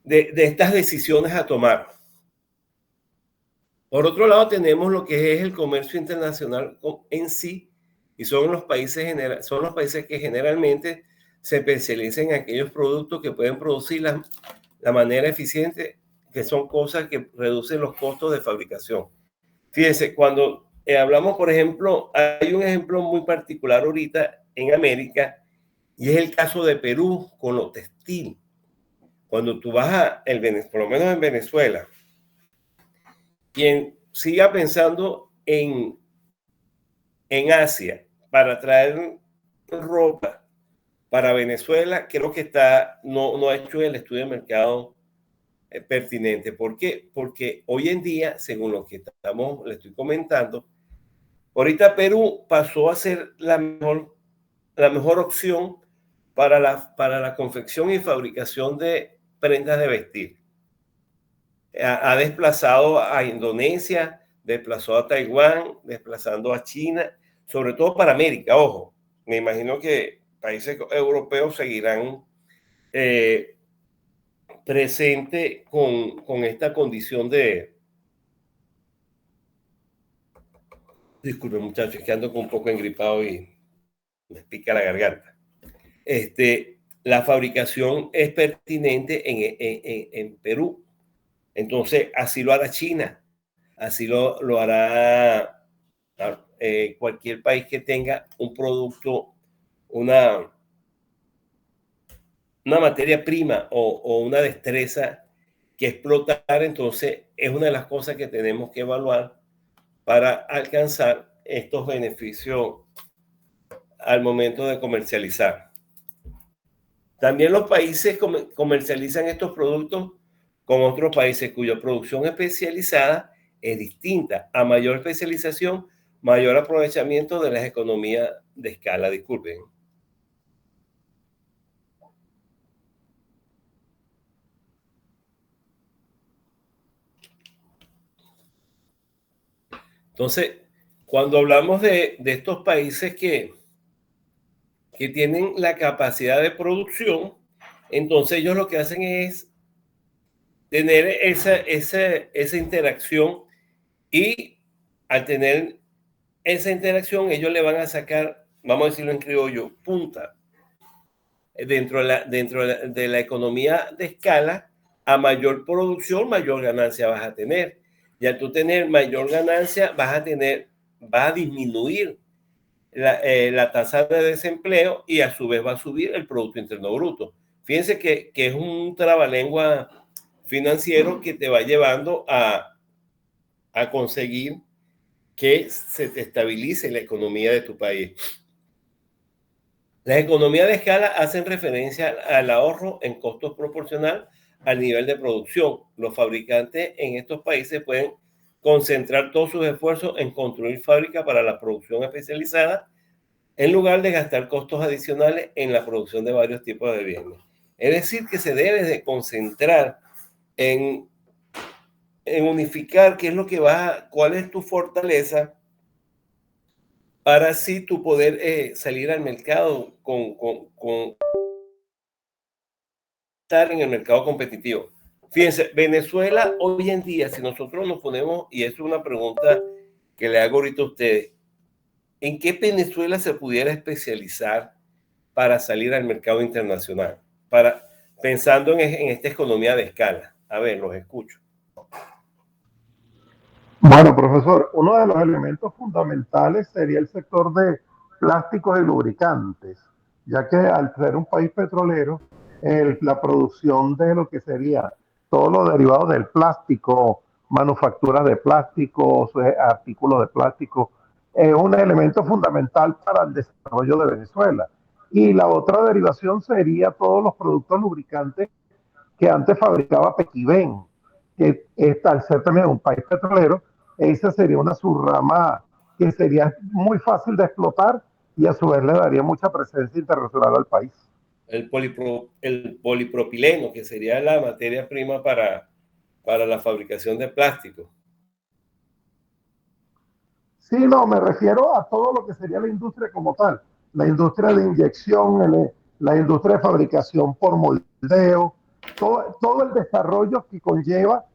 [SPEAKER 1] estas decisiones a tomar. Por otro lado, tenemos lo que es el comercio internacional en sí, y son los países que generalmente se especializan en aquellos productos que pueden producir la manera eficiente, que son cosas que reducen los costos de fabricación. Fíjense, cuando hablamos, por ejemplo, hay un ejemplo muy particular ahorita en América, y es el caso de Perú con lo textil. Cuando tú vas por lo menos en Venezuela, quien siga pensando en Asia para traer ropa para Venezuela, creo que no ha hecho el estudio de mercado pertinente. ¿Por qué? Porque hoy en día, según lo que le estoy comentando, ahorita Perú pasó a ser la mejor opción para la confección y fabricación de prendas de vestir. Ha desplazado a Indonesia, desplazó a Taiwán, desplazando a China, sobre todo para América. Ojo, me imagino que países europeos seguirán presente con esta condición de... Disculpen, muchachos, que ando con un poco engripado y me pica la garganta. La fabricación es pertinente en Perú. Entonces, así lo hará China, así lo hará cualquier país que tenga un producto, una materia prima o una destreza que explotar. Entonces, es una de las cosas que tenemos que evaluar para alcanzar estos beneficios al momento de comercializar. También los países comercializan estos productos con otros países cuya producción especializada es distinta. A mayor especialización, mayor aprovechamiento de las economías de escala. Disculpen. Entonces, cuando hablamos de estos países que tienen la capacidad de producción, entonces ellos lo que hacen es tener esa interacción, y al tener esa interacción ellos le van a sacar, vamos a decirlo en criollo, punta dentro de la economía de escala. A mayor producción, mayor ganancia vas a tener. Y al tú tener mayor ganancia, va a disminuir la tasa de desempleo, y a su vez va a subir el Producto Interno Bruto. Fíjense que es un trabalengua financiero que te va llevando a conseguir que se te estabilice la economía de tu país. Las economías de escala hacen referencia al ahorro en costos proporcional al nivel de producción. Los fabricantes en estos países pueden concentrar todos sus esfuerzos en construir fábricas para la producción especializada, en lugar de gastar costos adicionales en la producción de varios tipos de bienes. Es decir, que se debe de concentrar en unificar qué es lo que cuál es tu fortaleza, para así tu poder salir al mercado con estar en el mercado competitivo. Fíjense, Venezuela hoy en día, si nosotros nos ponemos, y eso es una pregunta que le hago ahorita a ustedes, ¿en qué Venezuela se pudiera especializar para salir al mercado internacional? Pensando en esta economía de escala. A ver, los escucho.
[SPEAKER 2] Bueno, profesor, uno de los elementos fundamentales sería el sector de plásticos y lubricantes, ya que al ser un país petrolero, la producción de lo que sería todo lo derivado del plástico, manufacturas de plásticos, artículos de plástico, es un elemento fundamental para el desarrollo de Venezuela. Y la otra derivación sería todos los productos lubricantes que antes fabricaba Pequibén, que al ser también un país petrolero, esa sería una subrama que sería muy fácil de explotar y a su vez le daría mucha presencia internacional al país.
[SPEAKER 1] El polipropileno, que sería la materia prima para la fabricación de plástico.
[SPEAKER 2] Sí, no, me refiero a todo lo que sería la industria como tal, la industria de inyección, la industria de fabricación por moldeo, todo el desarrollo que conlleva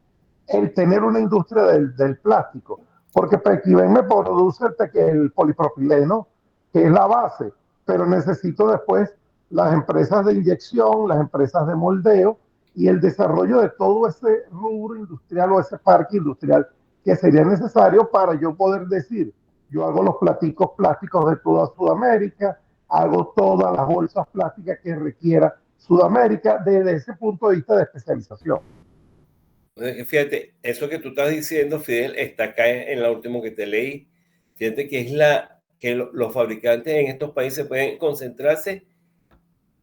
[SPEAKER 2] el tener una industria del plástico, porque Pequibén me produce el polipropileno, que es la base, pero necesito después las empresas de inyección, las empresas de moldeo y el desarrollo de todo ese rubro industrial o ese parque industrial que sería necesario para yo poder decir, yo hago los platicos plásticos de toda Sudamérica, hago todas las bolsas plásticas que requiera Sudamérica desde ese punto de vista de especialización.
[SPEAKER 1] Fíjate, eso que tú estás diciendo, Fidel, está acá en la última que te leí. Fíjate que los fabricantes en estos países pueden concentrarse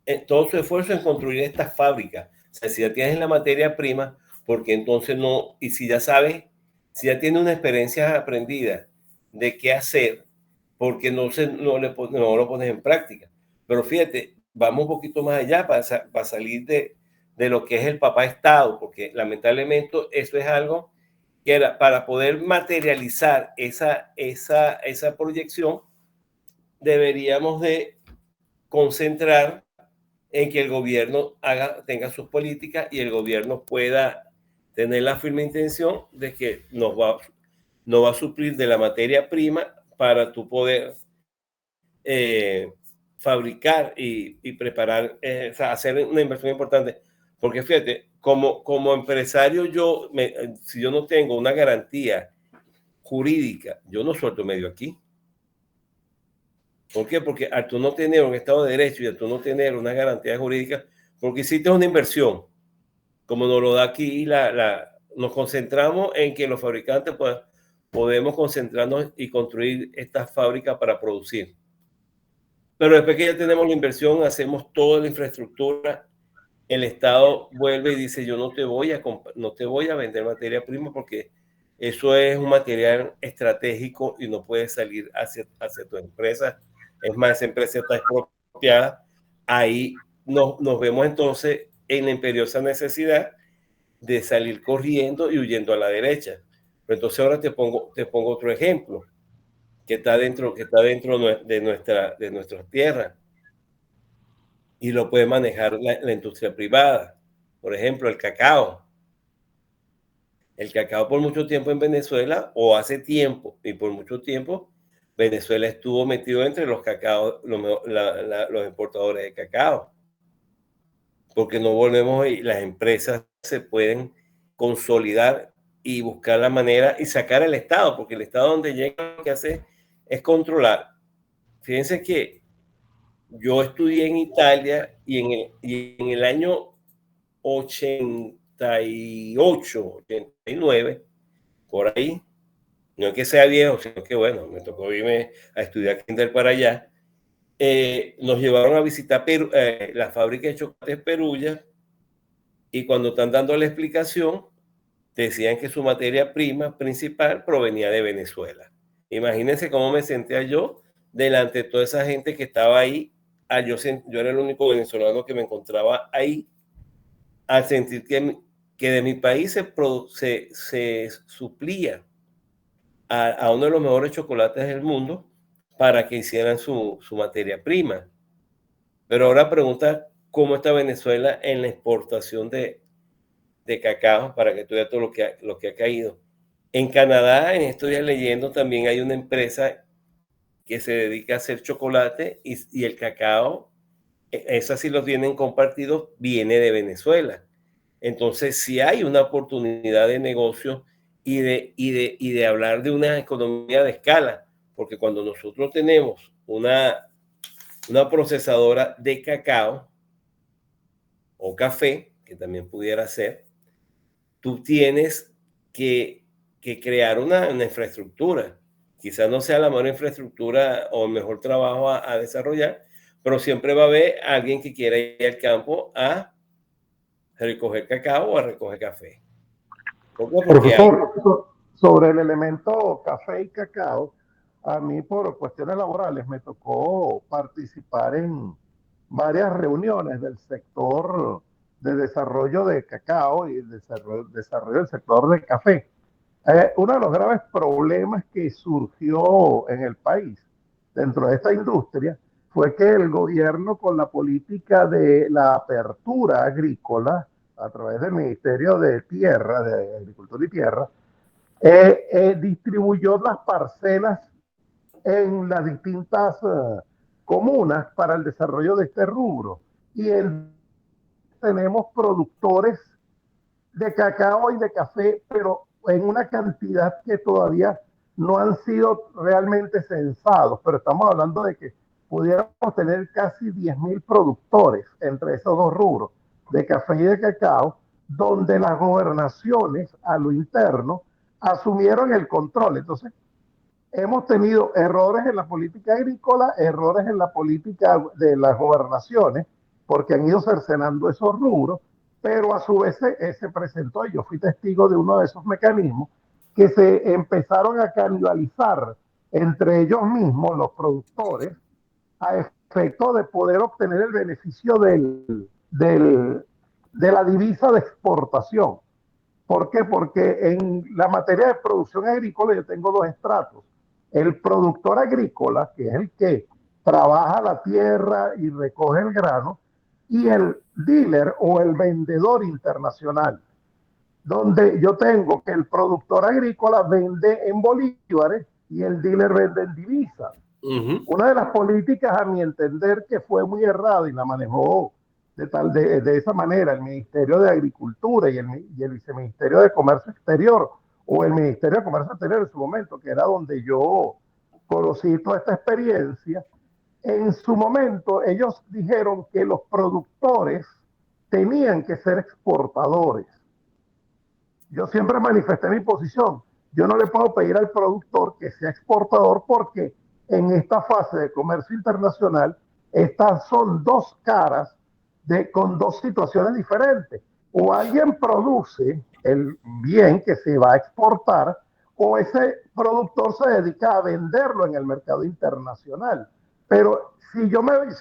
[SPEAKER 1] en todo su esfuerzo en construir estas fábricas. O sea, si ya tienes la materia prima, porque entonces no, y si ya sabes, si ya tienes una experiencia aprendida de qué hacer, porque no lo pones en práctica. Pero fíjate, vamos un poquito más allá para salir de lo que es el papá Estado, porque lamentablemente eso es algo que era para poder materializar esa proyección, deberíamos de concentrar en que el gobierno tenga sus políticas y el gobierno pueda tener la firme intención de que nos va a suplir de la materia prima para tu poder fabricar y preparar, o sea, hacer una inversión importante. Porque fíjate, como empresario, si yo no tengo una garantía jurídica, yo no suelto medio aquí. ¿Por qué? Porque al tú no tener un Estado de Derecho y al tú no tener una garantía jurídica, porque hiciste una inversión, como nos lo da aquí, nos concentramos en que los fabricantes podemos concentrarnos y construir estas fábricas para producir. Pero después que ya tenemos la inversión, hacemos toda la infraestructura, el Estado vuelve y dice, yo no te voy a vender materia prima porque eso es un material estratégico y no puedes salir hacia tu empresa. Es más, esa empresa está expropiada. Ahí nos vemos entonces en la imperiosa necesidad de salir corriendo y huyendo a la derecha. Pero entonces ahora te pongo otro ejemplo que está dentro de nuestras tierras y lo puede manejar la industria privada. Por ejemplo, el cacao. El cacao por mucho tiempo en Venezuela, o hace tiempo y por mucho tiempo, Venezuela estuvo metido entre los importadores de cacao. Porque no volvemos y las empresas se pueden consolidar y buscar la manera y sacar al Estado, porque el Estado donde llega lo que hace es controlar. Fíjense que yo estudié en Italia y en el año 88, 89, por ahí, no es que sea viejo, sino que bueno, me tocó irme a estudiar kinder para allá, nos llevaron a visitar la fábrica de chocolates Perulla y cuando están dando la explicación, decían que su materia prima principal provenía de Venezuela. Imagínense cómo me sentía yo delante de toda esa gente que estaba ahí. Yo era el único venezolano que me encontraba ahí, al sentir que de mi país se suplía a uno de los mejores chocolates del mundo para que hicieran su materia prima. Pero ahora pregunta cómo está Venezuela en la exportación de cacao, para que tú veas todo lo que ha caído. En Canadá, en estoy leyendo, también hay una empresa que se dedica a hacer chocolate y el cacao, esas sí los tienen compartidos, viene de Venezuela. Entonces, sí hay una oportunidad de negocio y de hablar de una economía de escala, porque cuando nosotros tenemos una procesadora de cacao o café, que también pudiera ser, tú tienes que crear una infraestructura. Quizás no sea la mejor infraestructura o el mejor trabajo a desarrollar, pero siempre va a haber alguien que quiera ir al campo a recoger cacao o a recoger café.
[SPEAKER 2] Profesor, sobre el elemento café y cacao, a mí por cuestiones laborales me tocó participar en varias reuniones del sector de desarrollo de cacao y desarrollo del sector de café. Uno de los graves problemas que surgió en el país dentro de esta industria fue que el gobierno, con la política de la apertura agrícola a través del Ministerio de Tierra, de Agricultura y Tierra, distribuyó las parcelas en las distintas comunas para el desarrollo de este rubro. Y tenemos productores de cacao y de café, pero en una cantidad que todavía no han sido realmente censados, pero estamos hablando de que pudiéramos tener casi 10.000 productores entre esos dos rubros, de café y de cacao, donde las gobernaciones a lo interno asumieron el control. Entonces, hemos tenido errores en la política agrícola, errores en la política de las gobernaciones, porque han ido cercenando esos rubros, pero a su vez se presentó, y yo fui testigo de uno de esos mecanismos, que se empezaron a canibalizar entre ellos mismos, los productores, a efecto de poder obtener el beneficio de la divisa de exportación. ¿Por qué? Porque en la materia de producción agrícola yo tengo dos estratos. El productor agrícola, que es el que trabaja la tierra y recoge el grano, y el dealer o el vendedor internacional, donde yo tengo que el productor agrícola vende en bolívares y el dealer vende en divisas. Una de las políticas, a mi entender, que fue muy errada y la manejó de esa manera el Ministerio de Agricultura y el Viceministerio de Comercio Exterior, o el Ministerio de Comercio Exterior en su momento, que era donde yo conocí toda esta experiencia. En su momento ellos dijeron que los productores tenían que ser exportadores. Yo siempre manifesté mi posición. Yo no le puedo pedir al productor que sea exportador, porque en esta fase de comercio internacional estas son dos caras con dos situaciones diferentes. O alguien produce el bien que se va a exportar, o ese productor se dedica a venderlo en el mercado internacional. Pero si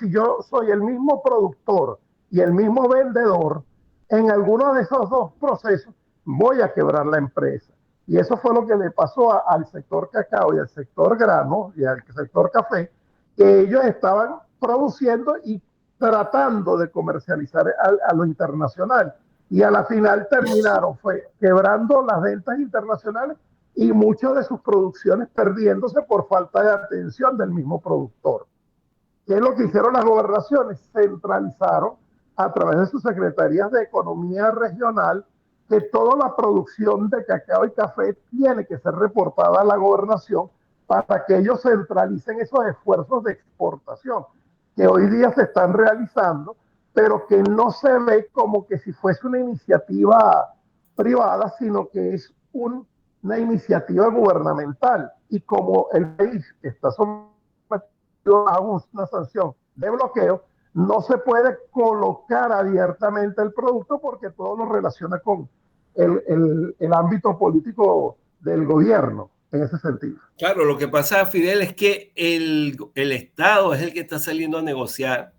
[SPEAKER 2] yo soy el mismo productor y el mismo vendedor, en alguno de esos dos procesos voy a quebrar la empresa. Y eso fue lo que le pasó al sector cacao y al sector grano y al sector café, que ellos estaban produciendo y tratando de comercializar a lo internacional. Y a la final terminaron quebrando las ventas internacionales y muchas de sus producciones perdiéndose por falta de atención del mismo productor. ¿Qué es lo que hicieron las gobernaciones? Centralizaron a través de sus secretarías de economía regional que toda la producción de cacao y café tiene que ser reportada a la gobernación para que ellos centralicen esos esfuerzos de exportación que hoy día se están realizando, pero que no se ve como que si fuese una iniciativa privada, sino que es una iniciativa gubernamental. Y como el país está sometido a una sanción de bloqueo, no se puede colocar abiertamente el producto porque todo lo relaciona con el ámbito político del gobierno en ese sentido.
[SPEAKER 1] Claro, lo que pasa, Fidel, es que el Estado es el que está saliendo a negociar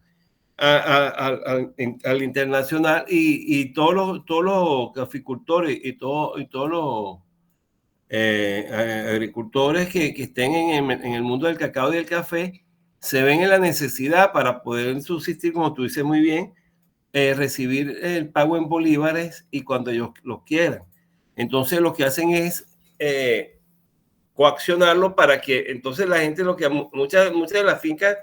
[SPEAKER 1] al internacional y todos los caficultores y todos los agricultores que estén en el mundo del cacao y del café se ven en la necesidad para poder subsistir, como tú dices muy bien, recibir el pago en bolívares y cuando ellos lo quieran. Entonces lo que hacen es coaccionarlo para que entonces la gente, muchas de las fincas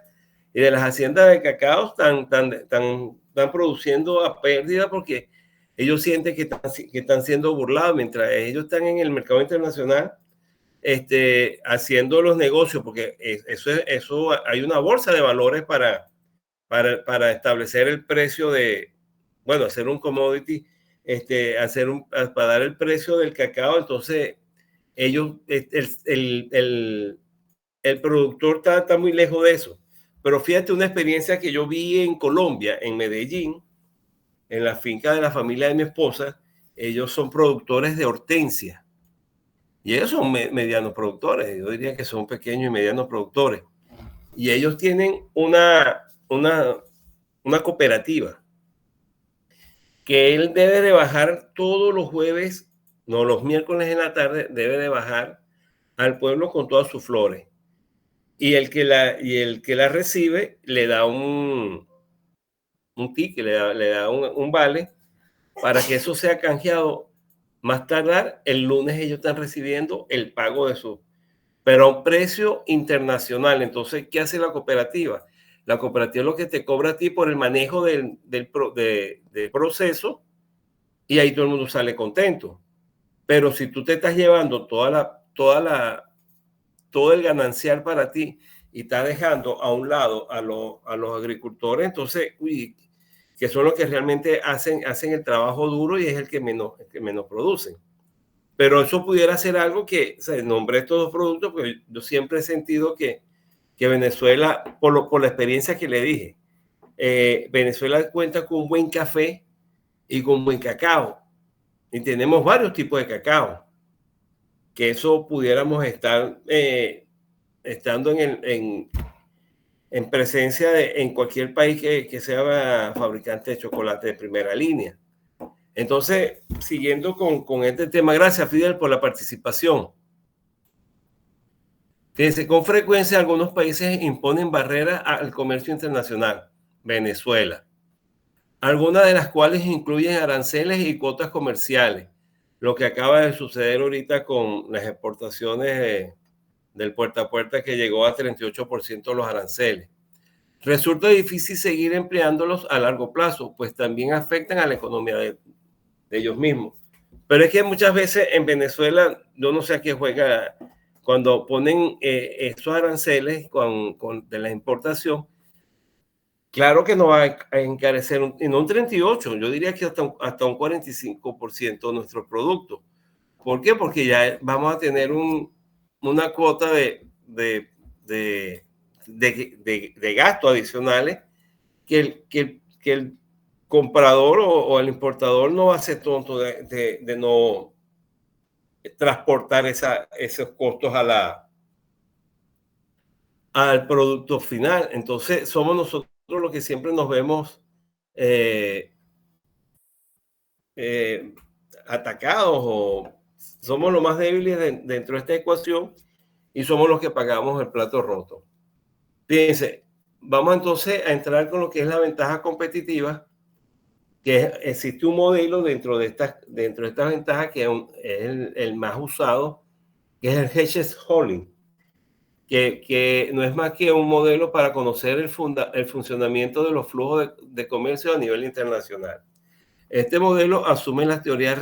[SPEAKER 1] y de las haciendas de cacao están produciendo a pérdida porque ellos sienten que están siendo burlados mientras ellos están en el mercado internacional haciendo los negocios, porque eso hay una bolsa de valores para establecer el precio hacer un commodity, para dar el precio del cacao. Entonces ellos, el productor está muy lejos de eso. Pero fíjate una experiencia que yo vi en Colombia, en Medellín, en la finca de la familia de mi esposa. Ellos son productores de hortensia y ellos son medianos productores. Yo diría que son pequeños y medianos productores. Y ellos tienen una cooperativa que él debe de bajar todos los jueves, no, los miércoles en la tarde, debe de bajar al pueblo con todas sus flores. Y el que la recibe le da un ticket, le da un vale para que eso sea canjeado. Más tardar, el lunes ellos están recibiendo el pago de pero a un precio internacional. Entonces, ¿qué hace la cooperativa? La cooperativa es lo que te cobra a ti por el manejo del proceso y ahí todo el mundo sale contento. Pero si tú te estás llevando todo el ganancial para ti y estás dejando a un lado a los agricultores, entonces, que son los que realmente hacen el trabajo duro y es el que menos producen. Pero eso pudiera ser algo que, nombré estos dos productos, porque yo siempre he sentido que Venezuela, por la experiencia que le dije, Venezuela cuenta con un buen café y con buen cacao. Y tenemos varios tipos de cacao. Que eso pudiéramos estar estando en presencia en cualquier país que sea fabricante de chocolate de primera línea. Entonces, siguiendo con este tema, gracias Fidel por la participación. Fíjense, con frecuencia algunos países imponen barreras al comercio internacional, Venezuela, algunas de las cuales incluyen aranceles y cuotas comerciales, lo que acaba de suceder ahorita con las exportaciones del puerta a puerta que llegó a 38% los aranceles. Resulta difícil seguir empleándolos a largo plazo, pues también afectan a la economía de ellos mismos. Pero es que muchas veces en Venezuela, yo no sé a qué juega, cuando ponen estos aranceles de la importación, claro que no va a encarecer, no un 38%, yo diría que hasta un 45% de nuestros productos. ¿Por qué? Porque ya vamos a tener una cuota de de gasto adicionales que el comprador o el importador no va a ser tonto de no transportar esos costos al producto final. Entonces, somos nosotros los que siempre nos vemos atacados, o somos los más débiles dentro de esta ecuación, y somos los que pagamos el plato roto. Fíjense, vamos entonces a entrar con lo que es la ventaja competitiva, que existe un modelo dentro de estas ventajas que es el más usado, que es el Hedges Holding, que no es más que un modelo para conocer el funcionamiento de los flujos de comercio a nivel internacional. Este modelo asume las teorías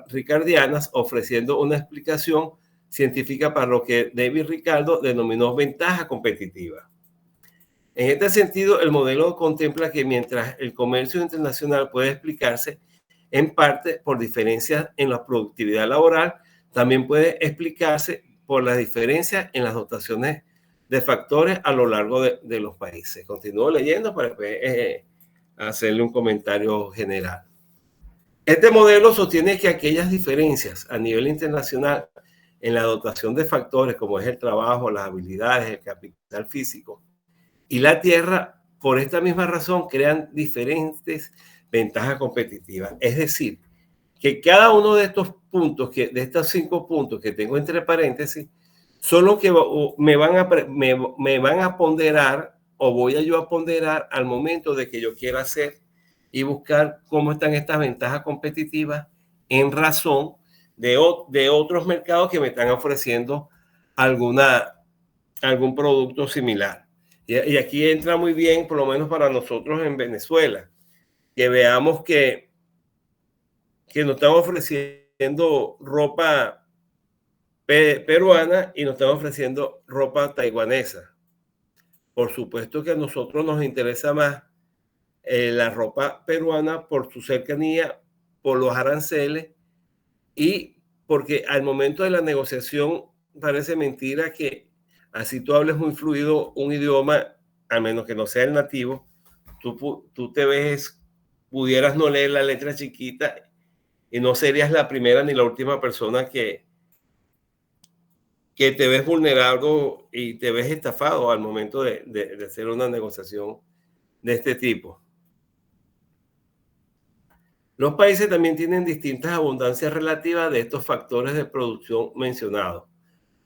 [SPEAKER 1] ricardianas, ofreciendo una explicación científica para lo que David Ricardo denominó ventaja competitiva. En este sentido, el modelo contempla que mientras el comercio internacional puede explicarse en parte por diferencias en la productividad laboral, también puede explicarse por las diferencias en las dotaciones de factores a lo largo de los países. Continúo leyendo para después hacerle un comentario general. Este modelo sostiene que aquellas diferencias a nivel internacional en la dotación de factores como es el trabajo, las habilidades, el capital físico y la tierra, por esta misma razón crean diferentes ventajas competitivas. Es decir, que cada uno de estos puntos, de estos 5 puntos que tengo entre paréntesis, son los que me van a ponderar, o voy a yo a ponderar al momento de que yo quiera hacer y buscar cómo están estas ventajas competitivas en razón de otros mercados que me están ofreciendo algún producto similar. Y aquí entra muy bien, por lo menos para nosotros en Venezuela, que veamos que nos están ofreciendo ropa peruana y nos están ofreciendo ropa taiwanesa. Por supuesto que a nosotros nos interesa más la ropa peruana por su cercanía, por los aranceles, y porque al momento de la negociación parece mentira que así tú hables muy fluido un idioma, a menos que no sea el nativo, tú te ves, pudieras no leer la letra chiquita y no serías la primera ni la última persona que te ves vulnerable y te ves estafado al momento de hacer una negociación de este tipo. Los países también tienen distintas abundancias relativas de estos factores de producción mencionados.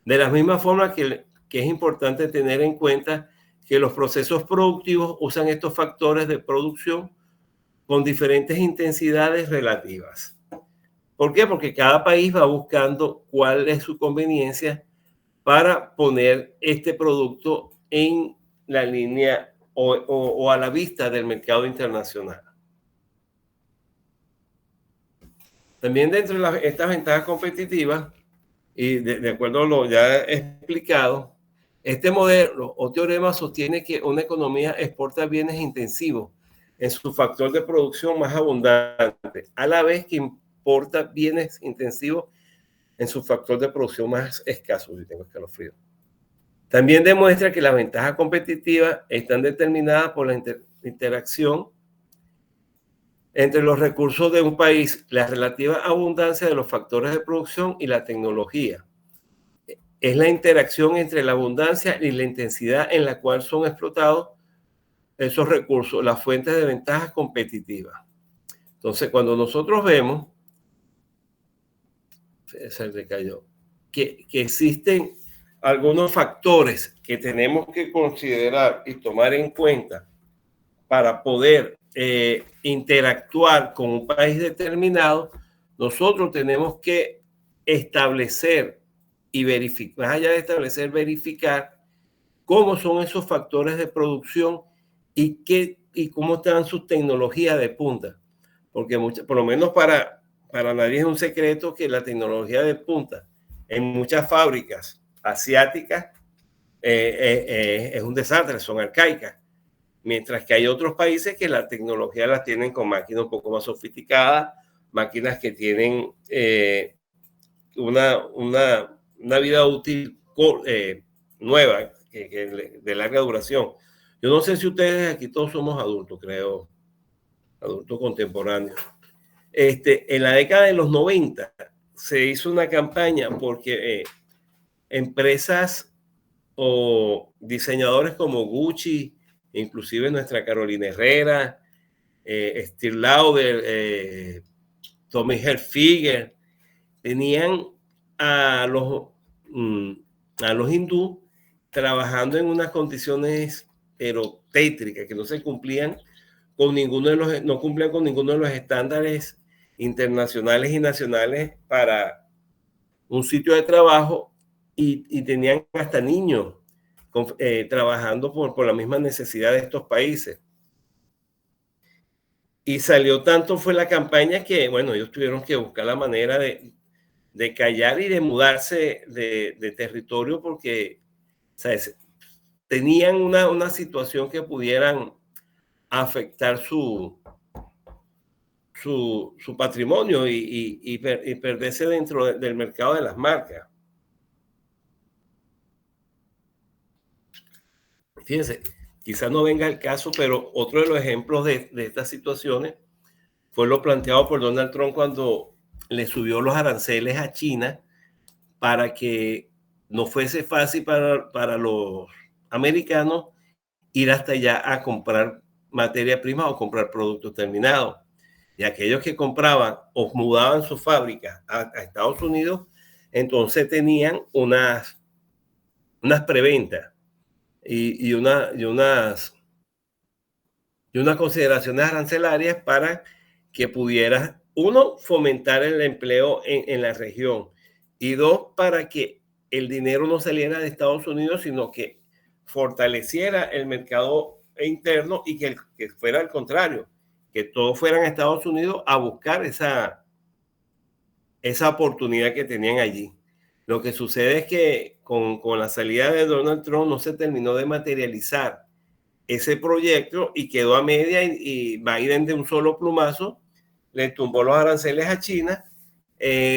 [SPEAKER 1] De la misma forma que es importante tener en cuenta que los procesos productivos usan estos factores de producción con diferentes intensidades relativas. ¿Por qué? Porque cada país va buscando cuál es su conveniencia para poner este producto en la línea o a la vista del mercado internacional. También dentro de estas ventajas competitivas, y de acuerdo a lo ya explicado, este modelo o teorema sostiene que una economía exporta bienes intensivos en su factor de producción más abundante, a la vez que importa bienes intensivos en su factor de producción más escaso. Yo tengo escalofrío. También demuestra que las ventajas competitivas están determinadas por la interacción entre los recursos de un país, la relativa abundancia de los factores de producción y la tecnología. Es la interacción entre la abundancia y la intensidad en la cual son explotados esos recursos, las fuentes de ventajas competitivas. Entonces, cuando nosotros vemos, se recayó, que existen algunos factores que tenemos que considerar y tomar en cuenta para poder interactuar con un país determinado, nosotros tenemos que establecer y verificar, más allá de establecer, verificar cómo son esos factores de producción y cómo están sus tecnologías de punta. Porque por lo menos para nadie es un secreto que la tecnología de punta en muchas fábricas asiáticas es un desastre, son arcaicas. Mientras que hay otros países que la tecnología la tienen con máquinas un poco más sofisticadas, máquinas que tienen una vida útil nueva, de larga duración. Yo no sé si ustedes aquí todos somos adultos, creo, adultos contemporáneos. En la década de los 90 se hizo una campaña porque empresas o diseñadores como Gucci, inclusive nuestra Carolina Herrera, Estée Lauder, Tommy Hilfiger, tenían a los hindú trabajando en unas condiciones pero tétricas que no se cumplían con no cumplían con ninguno de los estándares internacionales y nacionales para un sitio de trabajo, y tenían hasta niños trabajando por la misma necesidad de estos países. Y salió tanto fue la campaña que, bueno, ellos tuvieron que buscar la manera de callar y de mudarse de territorio porque, ¿sabes?, tenían una situación que pudieran afectar su patrimonio y perderse dentro del mercado de las marcas. Fíjense, quizás no venga el caso, pero otro de los ejemplos de estas situaciones fue lo planteado por Donald Trump cuando le subió los aranceles a China para que no fuese fácil para los americanos ir hasta allá a comprar materia prima o comprar productos terminados. Y aquellos que compraban o mudaban sus fábricas a Estados Unidos, entonces tenían unas preventas y unas consideraciones arancelarias para que pudieras, uno, fomentar el empleo en la región, y dos, para que el dinero no saliera de Estados Unidos, sino que fortaleciera el mercado interno y que fuera al contrario, que todos fueran a Estados Unidos a buscar esa oportunidad que tenían allí. Lo que sucede es que con la salida de Donald Trump no se terminó de materializar ese proyecto y quedó a media, y Biden de un solo plumazo le tumbó los aranceles a China,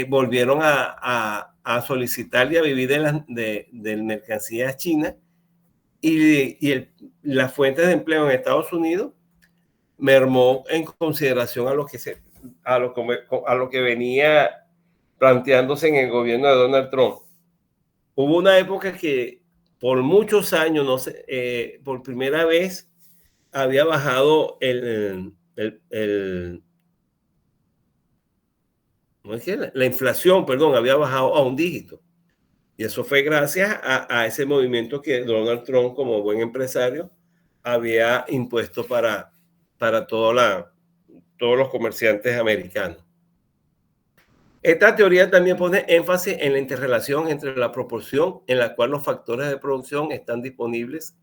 [SPEAKER 1] volvieron a solicitar y a vivir de mercancías chinas, y las fuentes de empleo en Estados Unidos mermó en consideración a lo que venía planteándose en el gobierno de Donald Trump. Hubo una época que por muchos años, no sé, por primera vez había bajado la inflación, perdón, había bajado a un dígito. Y eso fue gracias a ese movimiento que Donald Trump, como buen empresario, había impuesto para todos los comerciantes americanos. Esta teoría también pone énfasis en la interrelación entre la proporción en la cual los factores de producción están disponibles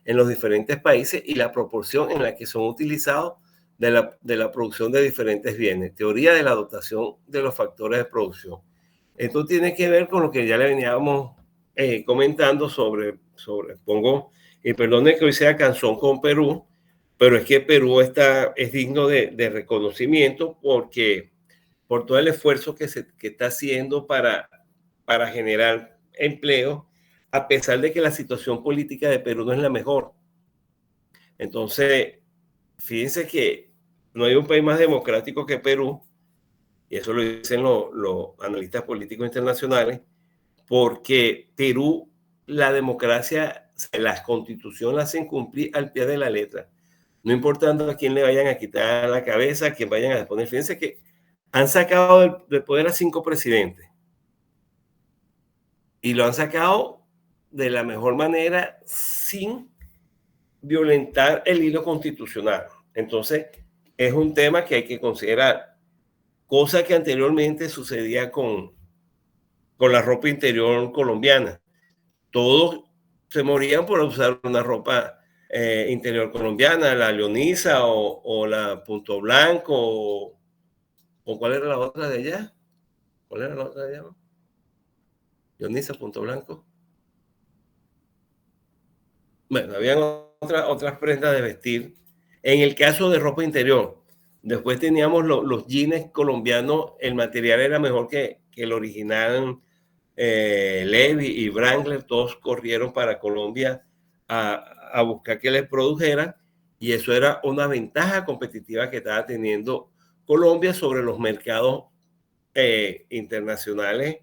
[SPEAKER 1] en los diferentes países y la proporción en la que son utilizados de la producción de diferentes bienes. Teoría de la dotación de los factores de producción. Esto tiene que ver con lo que ya le veníamos comentando sobre pongo, y perdone que hoy sea canzón con Perú, pero es que Perú es digno de reconocimiento porque por todo el esfuerzo que está haciendo para generar empleo, a pesar de que la situación política de Perú no es la mejor. Entonces, fíjense que no hay un país más democrático que Perú, y eso lo dicen los analistas políticos internacionales, porque Perú, la democracia, la constitución la hacen cumplir al pie de la letra, no importando a quién le vayan a quitar la cabeza, a quién vayan a poner. Fíjense que han sacado del poder a 5 presidentes y lo han sacado de la mejor manera sin violentar el hilo constitucional. Entonces, es un tema que hay que considerar, cosa que anteriormente sucedía con la ropa interior colombiana. Todos se morían por usar una ropa interior colombiana, la Leonisa o la Punto Blanco, o ¿cuál era la otra de allá? ¿Cuál era la otra de allá? Leonisa, Punto Blanco. Bueno, habían otras prendas de vestir. En el caso de ropa interior, después teníamos los jeans colombianos, el material era mejor que el original Levi y Wrangler, todos corrieron para Colombia a buscar que les produjeran, y eso era una ventaja competitiva que estaba teniendo Colombia sobre los mercados internacionales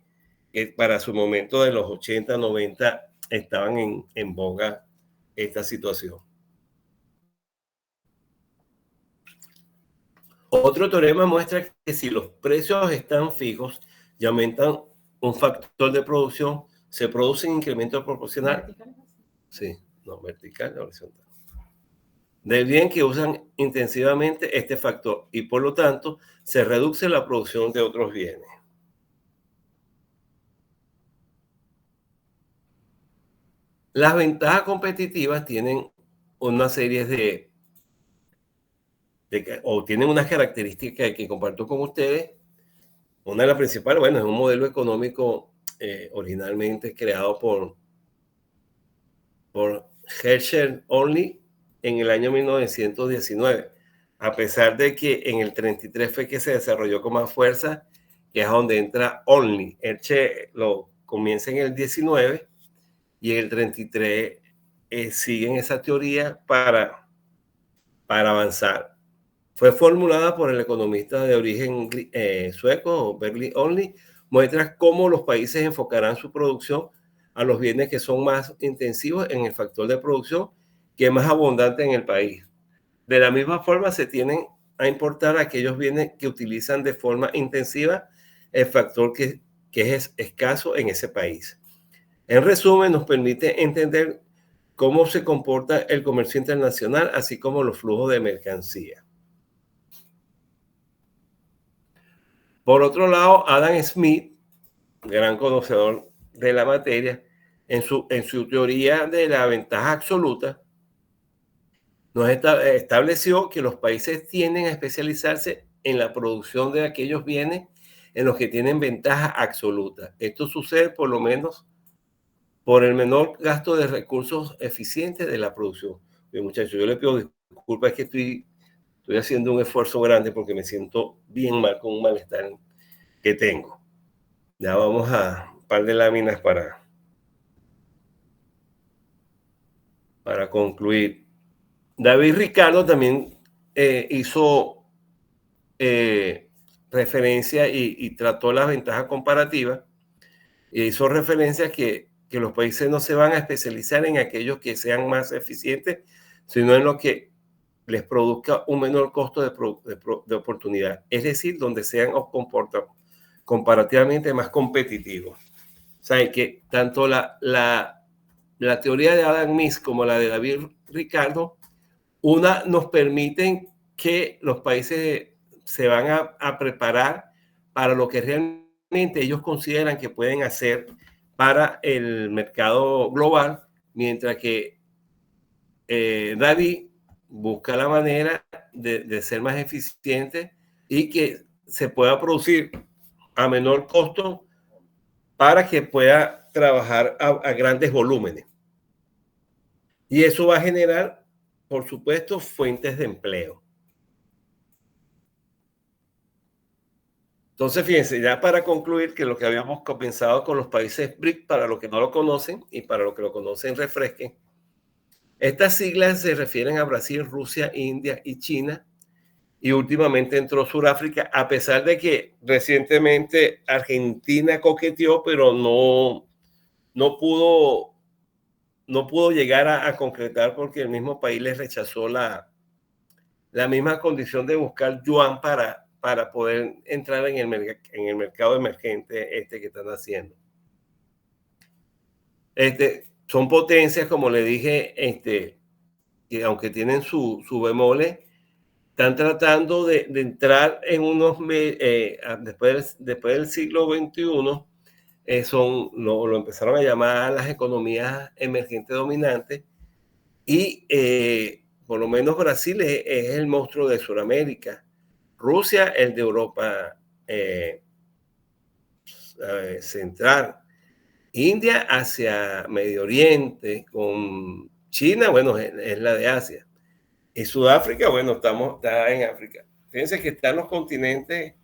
[SPEAKER 1] que para su momento de los 80, 90 estaban en boga esta situación. Otro teorema muestra que si los precios están fijos y aumentan un factor de producción, se produce un incremento proporcional. Sí, no, vertical, horizontal. Del bien que usan intensivamente este factor y por lo tanto se reduce la producción de otros bienes. Las ventajas competitivas tienen una serie o tienen unas características que comparto con ustedes. Una de las principales, bueno, es un modelo económico originalmente creado por Herschel Only en el año 1919, a pesar de que en el 33 fue que se desarrolló con más fuerza, que es donde entra Only. Herschel lo comienza en el 19 y en el 33 siguen esa teoría para avanzar. Fue formulada por el economista de origen sueco, Bertil Ohlin. Muestra cómo los países enfocarán su producción a los bienes que son más intensivos en el factor de producción, que es más abundante en el país. De la misma forma, se tienen a importar aquellos bienes que utilizan de forma intensiva el factor que es escaso en ese país. En resumen, nos permite entender cómo se comporta el comercio internacional, así como los flujos de mercancía. Por otro lado, Adam Smith, gran conocedor de la materia, en su teoría de la ventaja absoluta, nos estableció que los países tienden a especializarse en la producción de aquellos bienes en los que tienen ventaja absoluta. Esto sucede por lo menos por el menor gasto de recursos eficientes de la producción. Muchachos, yo le pido disculpas, es que estoy haciendo un esfuerzo grande porque me siento bien mal con un malestar que tengo. Ya vamos a un par de láminas para concluir. David Ricardo también hizo referencia y trató las ventajas comparativas, e hizo referencia que los países no se van a especializar en aquellos que sean más eficientes, sino en lo que les produzca un menor costo de oportunidad, es decir, donde sean comparativamente más competitivos. O sea, que tanto la teoría de Adam Smith como la de David Ricardo, una nos permiten que los países se van a preparar para lo que realmente ellos consideran que pueden hacer para el mercado global, mientras que David busca la manera de ser más eficiente y que se pueda producir a menor costo para que pueda trabajar a grandes volúmenes. Y eso va a generar, por supuesto, fuentes de empleo. Entonces, fíjense, ya para concluir, que lo que habíamos comenzado con los países BRIC, para los que no lo conocen y para los que lo conocen, refresquen. Estas siglas se refieren a Brasil, Rusia, India y China, y últimamente entró Sudáfrica, a pesar de que recientemente Argentina coqueteó, pero no pudo llegar a concretar porque el mismo país les rechazó la misma condición de buscar yuan para poder entrar en el mercado emergente que están haciendo. Son potencias, como le dije, que aunque tienen su bemoles, están tratando de entrar en después del siglo XXI, lo empezaron a llamar las economías emergentes dominantes, y por lo menos Brasil es el monstruo de Sudamérica, Rusia el de Europa central, India hacia Medio Oriente, con China, bueno, es la de Asia. Y Sudáfrica, bueno, está en África. Fíjense que están los continentes,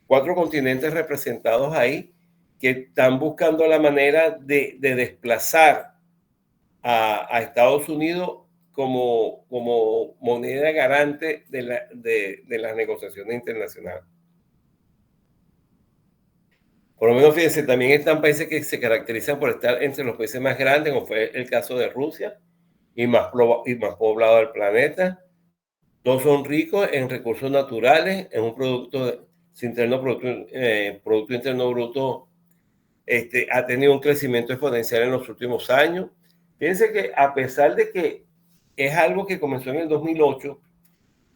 [SPEAKER 1] 4 continentes representados ahí, que están buscando la manera de desplazar a Estados Unidos como moneda garante de las negociaciones internacionales. Por lo menos, fíjense, también están países que se caracterizan por estar entre los países más grandes, como fue el caso de Rusia, y más poblado del planeta. Todos son ricos en recursos naturales, en un producto interno, Producto Interno Bruto ha tenido un crecimiento exponencial en los últimos años. Fíjense que a pesar de que es algo que comenzó en el 2008,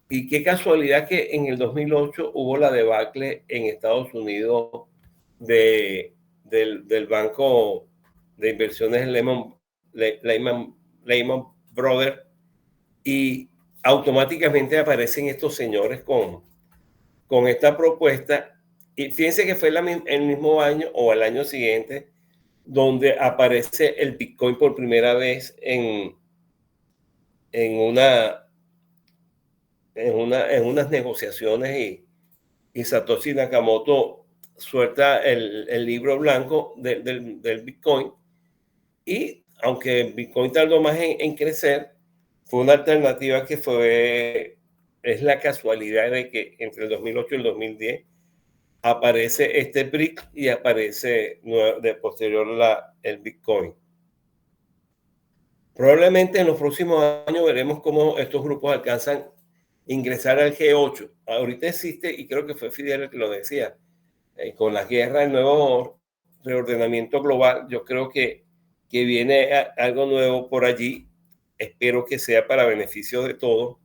[SPEAKER 1] y qué casualidad que en el 2008 hubo la debacle en Estados Unidos del banco de inversiones Lehman Brothers, y automáticamente aparecen estos señores con esta propuesta. Y fíjense que fue el mismo año o el año siguiente donde aparece el Bitcoin por primera vez en unas negociaciones, y Satoshi Nakamoto suelta el libro blanco del Bitcoin. Y aunque Bitcoin tardó más en crecer, fue una alternativa que es la casualidad de que entre el 2008 y el 2010 aparece este BRIC y aparece de posterior el Bitcoin. Probablemente en los próximos años veremos cómo estos grupos alcanzan ingresar al G8. Ahorita existe, y creo que fue Fidel el que lo decía, con la guerra, el nuevo reordenamiento global, yo creo que viene algo nuevo por allí. Espero que sea para beneficio de todos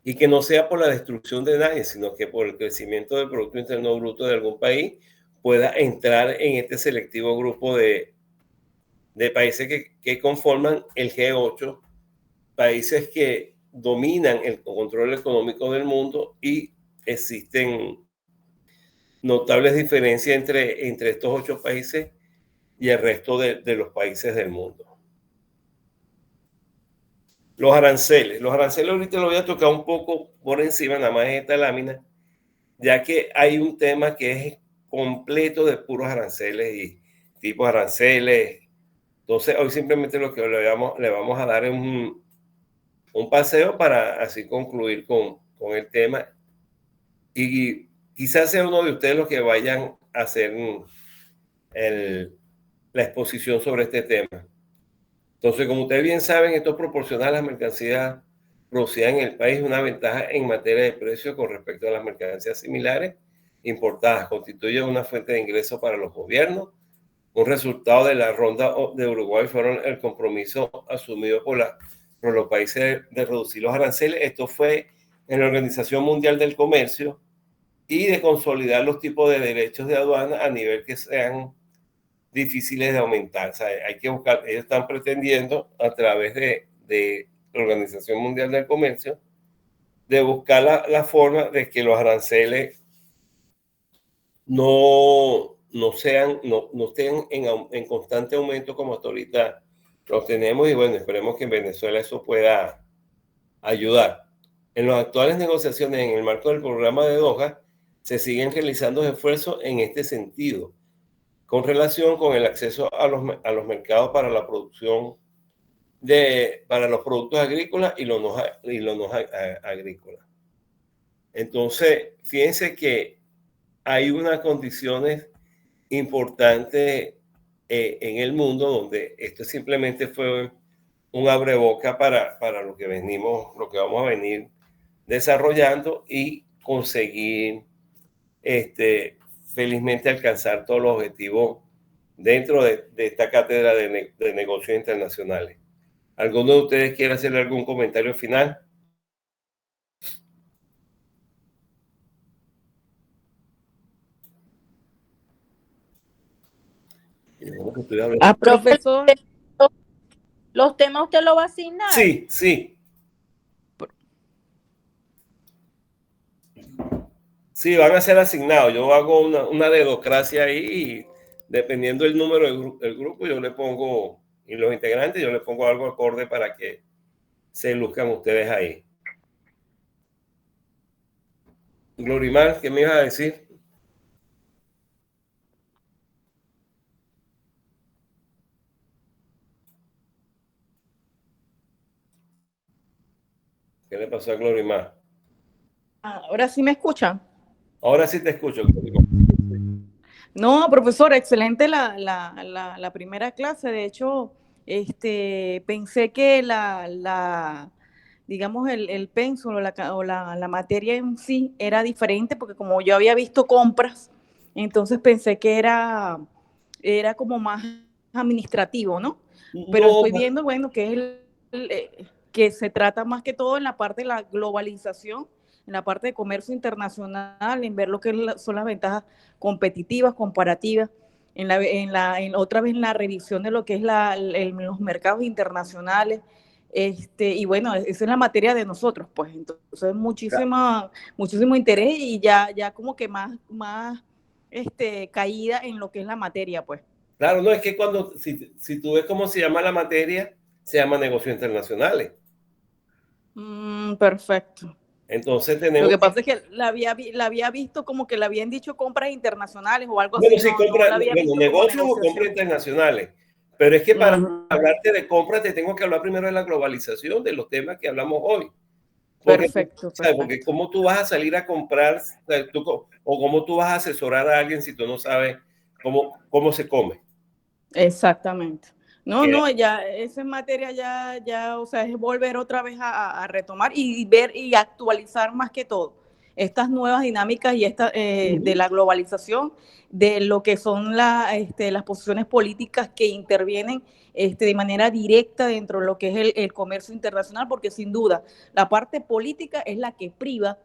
[SPEAKER 1] y que no sea por la destrucción de nadie, sino que por el crecimiento del Producto Interno Bruto de algún país pueda entrar en este selectivo grupo de países que conforman el G8, países que dominan el control económico del mundo, y existen notables diferencias entre estos 8 países y el resto de los países del mundo. Los aranceles ahorita lo voy a tocar un poco por encima, nada más en esta lámina, ya que hay un tema que es completo de puros aranceles y tipos de aranceles. Entonces, hoy simplemente lo que le vamos a dar es un paseo para así concluir con el tema, y quizás sea uno de ustedes los que vayan a hacer la exposición sobre este tema. Entonces, como ustedes bien saben, esto proporciona a las mercancías producidas en el país una ventaja en materia de precio con respecto a las mercancías similares importadas. Constituye una fuente de ingresos para los gobiernos. Un resultado de la ronda de Uruguay fueron el compromiso asumido por los países de reducir los aranceles. Esto fue en la Organización Mundial del Comercio, y de consolidar los tipos de derechos de aduana a nivel que sean difíciles de aumentar. O sea, hay que buscar, ellos están pretendiendo a través de la Organización Mundial del Comercio de buscar la forma de que los aranceles no estén en constante aumento como hasta ahorita lo tenemos. Y bueno, esperemos que en Venezuela eso pueda ayudar. En las actuales negociaciones en el marco del programa de Doha se siguen realizando esfuerzos en este sentido, con relación con el acceso a los mercados para la producción para los productos agrícolas y los no agrícolas. Entonces, fíjense que hay unas condiciones importantes en el mundo donde esto simplemente fue un abreboca para lo que vamos a venir desarrollando y conseguir felizmente alcanzar todos los objetivos dentro de esta cátedra de negocios internacionales. ¿Alguno de ustedes quiere hacerle algún comentario final?
[SPEAKER 6] Profesor, ¿los temas usted lo va a asignar?
[SPEAKER 1] Sí. Sí, van a ser asignados. Yo hago una dedocracia ahí, y dependiendo del número del grupo, yo le pongo, y los integrantes, yo le pongo algo acorde para que se luzcan ustedes ahí. Glorimar, ¿qué me ibas a decir? ¿Qué le pasó a Glorimar?
[SPEAKER 7] Ahora sí me escuchan.
[SPEAKER 1] Ahora sí te escucho, Glorimar.
[SPEAKER 7] No, profesor, excelente la primera clase. De hecho, pensé que digamos, el pénsul o la materia en sí era diferente, porque como yo había visto compras, entonces pensé que era como más administrativo, ¿no? Pero
[SPEAKER 1] No,
[SPEAKER 7] estoy viendo, bueno, que que se trata más que todo en la parte de la globalización, en la parte de comercio internacional, en ver lo que son las ventajas competitivas, comparativas, otra vez en la revisión de lo que es los mercados internacionales. Y bueno, esa es la materia de nosotros, pues entonces muchísimo interés y ya como que más caída en lo que es la materia, pues.
[SPEAKER 1] claro, no, es que si tú ves cómo se llama la materia, se llama negocios internacionales.
[SPEAKER 7] Perfecto.
[SPEAKER 1] Entonces
[SPEAKER 7] Lo
[SPEAKER 1] tenemos
[SPEAKER 7] que pasa es que la había visto como que le habían dicho compras internacionales o algo
[SPEAKER 1] bueno,
[SPEAKER 7] así,
[SPEAKER 1] sí,
[SPEAKER 7] no la había visto como
[SPEAKER 1] negocios o compras
[SPEAKER 7] negociación.
[SPEAKER 1] internacionales. Pero es que para
[SPEAKER 7] Ujú.
[SPEAKER 1] hablarte de compras te tengo que hablar primero de la globalización, de los temas que hablamos hoy. Porque,
[SPEAKER 7] Perfecto,
[SPEAKER 1] ¿sabes? Porque
[SPEAKER 7] perfecto.
[SPEAKER 1] cómo tú vas a salir a comprar, o cómo tú vas a asesorar a alguien si tú no sabes cómo se come.
[SPEAKER 7] Exactamente. No,
[SPEAKER 1] Que,
[SPEAKER 7] no, ya esa materia ya, o sea, es volver otra vez a retomar y ver y actualizar más que todo estas nuevas dinámicas y de la globalización, de lo que son las posiciones políticas que intervienen de manera directa dentro de lo que es el comercio internacional, porque sin duda la parte política es la que priva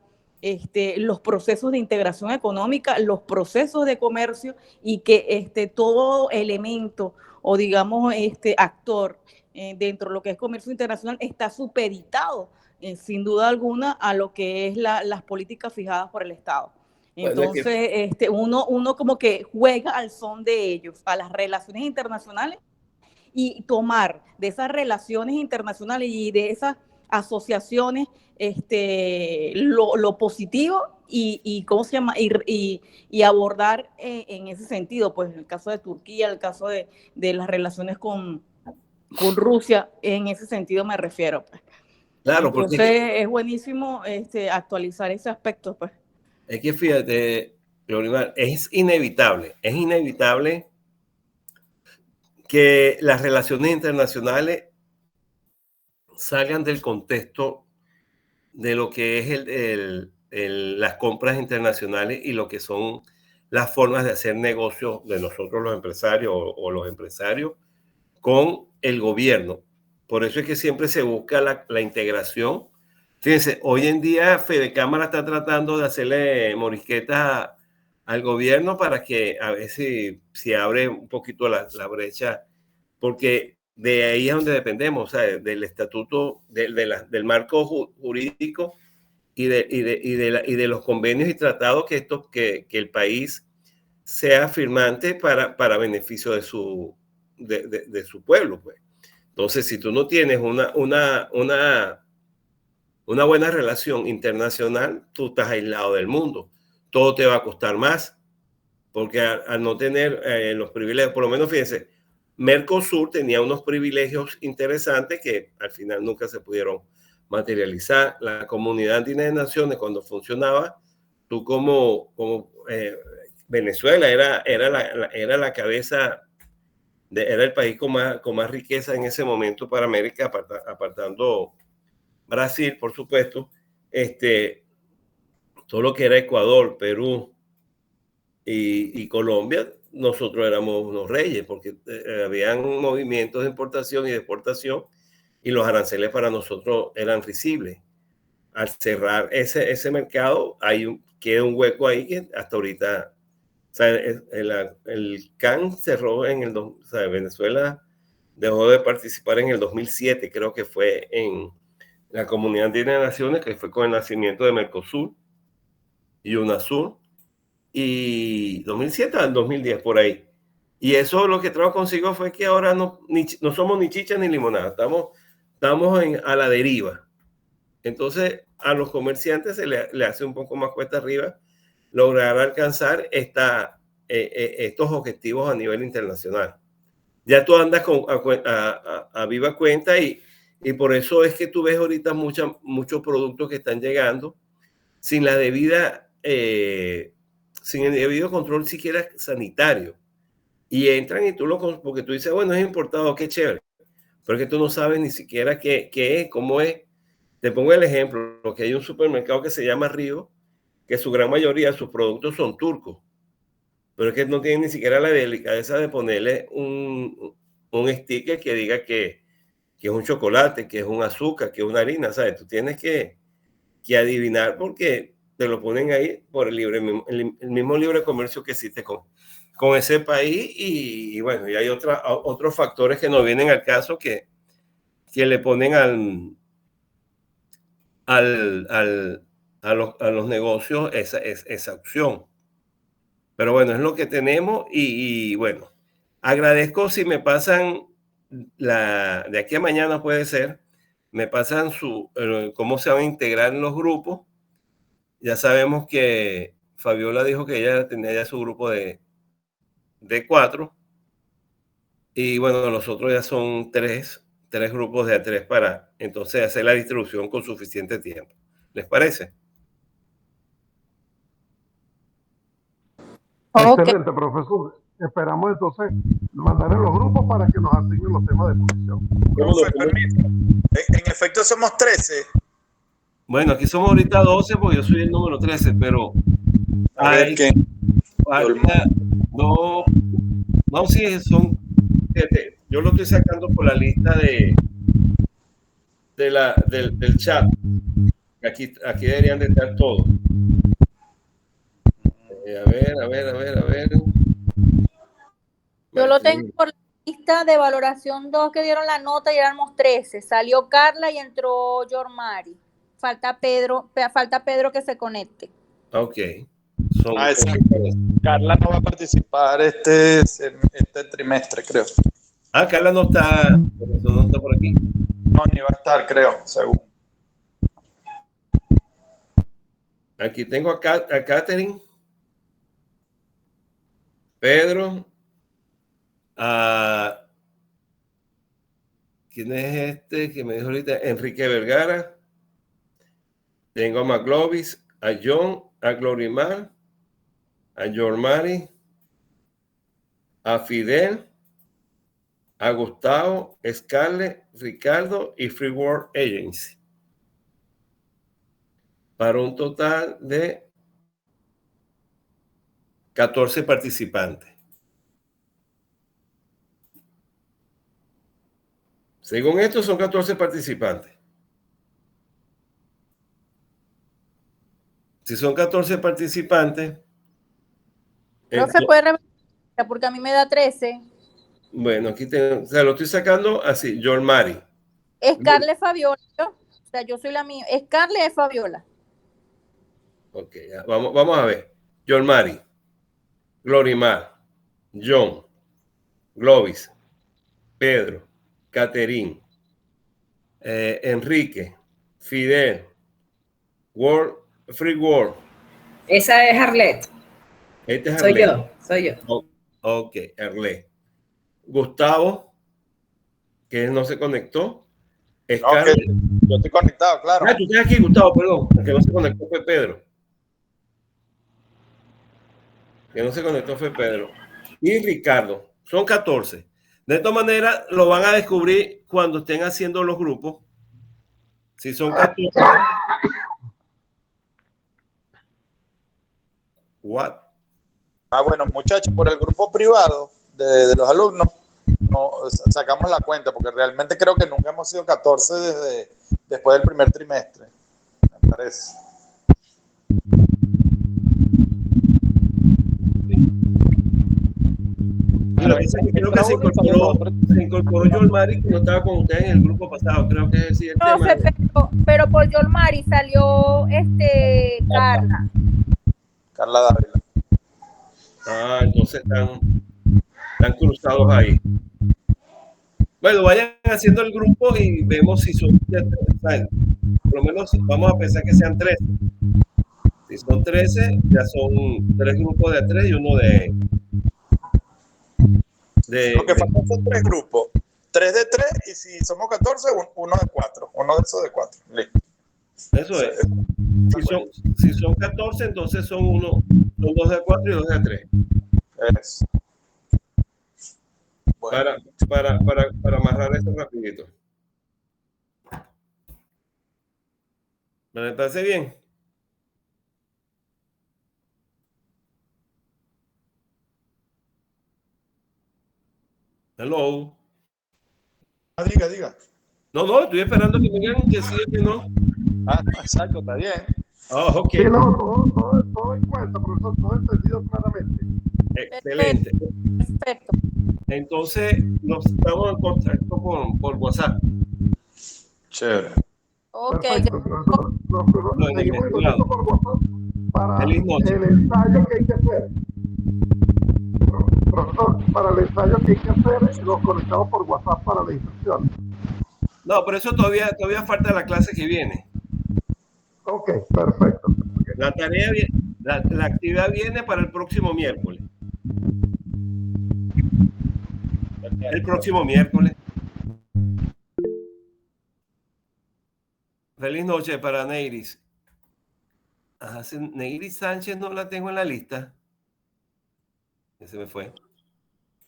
[SPEAKER 7] los procesos de integración económica, los procesos de comercio y que todo elemento o digamos actor dentro de lo que es comercio internacional está supeditado sin duda alguna a lo que es las políticas fijadas por el Estado.
[SPEAKER 1] bueno, es que,
[SPEAKER 7] Entonces, uno como que juega al son de ellos, a las relaciones internacionales y tomar de esas relaciones internacionales y de esas asociaciones lo positivo y cómo se llama y abordar en ese sentido, pues en el caso de Turquía, el caso de las relaciones con Rusia, en ese sentido me refiero, pues.
[SPEAKER 1] claro, porque
[SPEAKER 7] Entonces es buenísimo actualizar ese aspecto, pues.
[SPEAKER 1] es que fíjate, Leonimar, es inevitable que las relaciones internacionales salgan del contexto de lo que es las compras internacionales y lo que son las formas de hacer negocios de nosotros los empresarios o los empresarios con el gobierno. Por eso es que siempre se busca la integración. Fíjense, hoy en día Fede Cámara está tratando de hacerle morisquetas al gobierno para que a ver si abre un poquito la brecha, porque de ahí es donde dependemos, o sea, del estatuto, del marco jurídico y de los convenios y tratados que el país sea firmante para beneficio de su pueblo, pues. Entonces, si tú no tienes una buena relación internacional, tú estás aislado del mundo. Todo te va a costar más, porque al no tener los privilegios, por lo menos fíjense, Mercosur tenía unos privilegios interesantes que al final nunca se pudieron materializar. La Comunidad Andina de Naciones, cuando funcionaba, tú como Venezuela era la cabeza, era el país con más riqueza en ese momento para América, apartando Brasil, por supuesto, todo lo que era Ecuador, Perú y Colombia, nosotros éramos unos reyes, porque habían movimientos de importación y de exportación, y los aranceles para nosotros eran risibles. Al cerrar ese mercado, queda un hueco ahí que hasta ahorita, o sea, el CAN cerró o sea, Venezuela dejó de participar en el 2007, creo que fue en la Comunidad Andina de Naciones, que fue con el nacimiento de Mercosur y UNASUR, y 2007 al 2010 por ahí. Y eso lo que trajo consigo fue que ahora no somos ni chicha ni limonada, estamos a la deriva. Entonces a los comerciantes se le hace un poco más cuesta arriba lograr alcanzar estos objetivos a nivel internacional. Ya tú andas a viva cuenta y Y por eso es que tú ves ahorita muchos productos que están llegando sin la debida, sin el debido control siquiera sanitario. Y entran y porque tú dices, bueno, es importado, qué chévere. Pero es que tú no sabes ni siquiera qué es, cómo es. Te pongo el ejemplo, que hay un supermercado que se llama Río, que su gran mayoría, sus productos son turcos. Pero es que no tienen ni siquiera la delicadeza de ponerle un sticker que diga que es un chocolate, que es un azúcar, que es una harina, ¿sabes? Tú tienes que adivinar porque te lo ponen ahí por el mismo libre comercio que existe con ese país y bueno, y hay otros factores que no vienen al caso que le ponen a los negocios esa opción. Pero bueno, es lo que tenemos y bueno, agradezco si me pasan de aquí a mañana puede ser, me pasan cómo se van a integrar en los grupos. Ya sabemos que Fabiola dijo que ella tenía ya su grupo de 4 y bueno, los otros ya son 3 grupos de A3 para entonces hacer la distribución con suficiente tiempo. ¿Les parece?
[SPEAKER 8] Excelente, profesor. Esperamos entonces mandar en los grupos para que nos asignen los temas de posición.
[SPEAKER 3] Profe, permítame. En efecto somos 13.
[SPEAKER 1] Bueno, aquí somos ahorita 12 porque yo soy el número 13, pero hay no, sí, son 7. Yo lo estoy sacando por la lista del chat. Aquí deberían de estar todos. A ver.
[SPEAKER 6] Yo lo tengo por la lista de valoración 2 que dieron la nota y éramos 13. Salió Carla y entró Yormari. Falta Pedro que se conecte.
[SPEAKER 1] Ok.
[SPEAKER 3] Carla no va a participar este trimestre, creo.
[SPEAKER 1] Carla no está por aquí.
[SPEAKER 3] No, ni va a estar, creo, según.
[SPEAKER 1] Aquí tengo a Catherine, Pedro, ¿quién es este que me dijo ahorita? Enrique Vergara. Tengo a Maglovis, a John, a Glorimar, a Yormari, a Fidel, a Gustavo, Scarlett, Ricardo y Free World Agency. Para un total de 14 participantes. Según esto, son 14 participantes. Si son 14 participantes...
[SPEAKER 6] No se puede repetir porque a mí me da 13.
[SPEAKER 1] Bueno, aquí tengo, o sea, lo estoy sacando así, Yormari.
[SPEAKER 6] Scarlett Fabiola. O sea, yo soy la mía. Scarlett es Fabiola.
[SPEAKER 1] Ok, ya, vamos a ver. Yormari, Glorimar, John, Glovis, Pedro, Caterín, Enrique, Fidel, Free World.
[SPEAKER 9] Esa es Arlette.
[SPEAKER 1] Este es
[SPEAKER 9] Arlette.
[SPEAKER 1] Soy yo. Ok, Arlette. Gustavo, que no se conectó.
[SPEAKER 3] Okay. Yo estoy conectado, claro.
[SPEAKER 1] Tú estás aquí, Gustavo, perdón. El que no se conectó fue Pedro. Y Ricardo. Son 14. De esta manera lo van a descubrir cuando estén haciendo los grupos. Si son 14. What?
[SPEAKER 3] Bueno, muchachos, por el grupo privado de los alumnos, no, sacamos la cuenta, porque realmente creo que nunca hemos sido 14 después del primer trimestre, me parece.
[SPEAKER 1] Bueno, creo que se incorporó Yormari, que no estaba con ustedes en el grupo pasado. Creo que es el
[SPEAKER 6] no
[SPEAKER 1] tema.
[SPEAKER 6] sé, pero por Yormari salió Carla
[SPEAKER 3] Dávila.
[SPEAKER 1] Entonces están cruzados ahí. Bueno, vayan haciendo el grupo y vemos si son 13. Por lo menos vamos a pensar que sean 13. Si son 13, ya son 3 grupos de 3 y uno de
[SPEAKER 3] Lo que faltan son 3 grupos. 3 de 3 y si somos 14, uno de 4. Uno de esos de 4. Listo.
[SPEAKER 1] Eso es. Si son 14, entonces son 2 de 4 y 2 de 3.
[SPEAKER 3] Eso. Bueno.
[SPEAKER 1] Para amarrar eso rapidito. ¿Me parece bien? Hello.
[SPEAKER 3] Diga.
[SPEAKER 1] No, estoy esperando que me digan que sí o que no.
[SPEAKER 3] Exacto, está bien.
[SPEAKER 1] Oh, ok.
[SPEAKER 8] Sí, no, todo en cuenta, profesor, todo entendido claramente.
[SPEAKER 1] Excelente.
[SPEAKER 6] Perfecto.
[SPEAKER 1] Entonces, nos estamos en contacto por WhatsApp.
[SPEAKER 3] Chévere.
[SPEAKER 6] Ok.
[SPEAKER 8] Perfecto, profesor. Nos seguimos en contacto por WhatsApp para
[SPEAKER 1] Feliz noche.
[SPEAKER 8] el ensayo que hay que hacer. Profesor, para el ensayo que hay que hacer, los conectamos por WhatsApp para la instrucción.
[SPEAKER 1] No, pero eso todavía falta la clase que viene.
[SPEAKER 8] Ok, perfecto.
[SPEAKER 1] La tarea, la actividad viene para el próximo miércoles. El próximo miércoles. Feliz noche para Neiris. Neiris Sánchez no la tengo en la lista. Ya se me fue.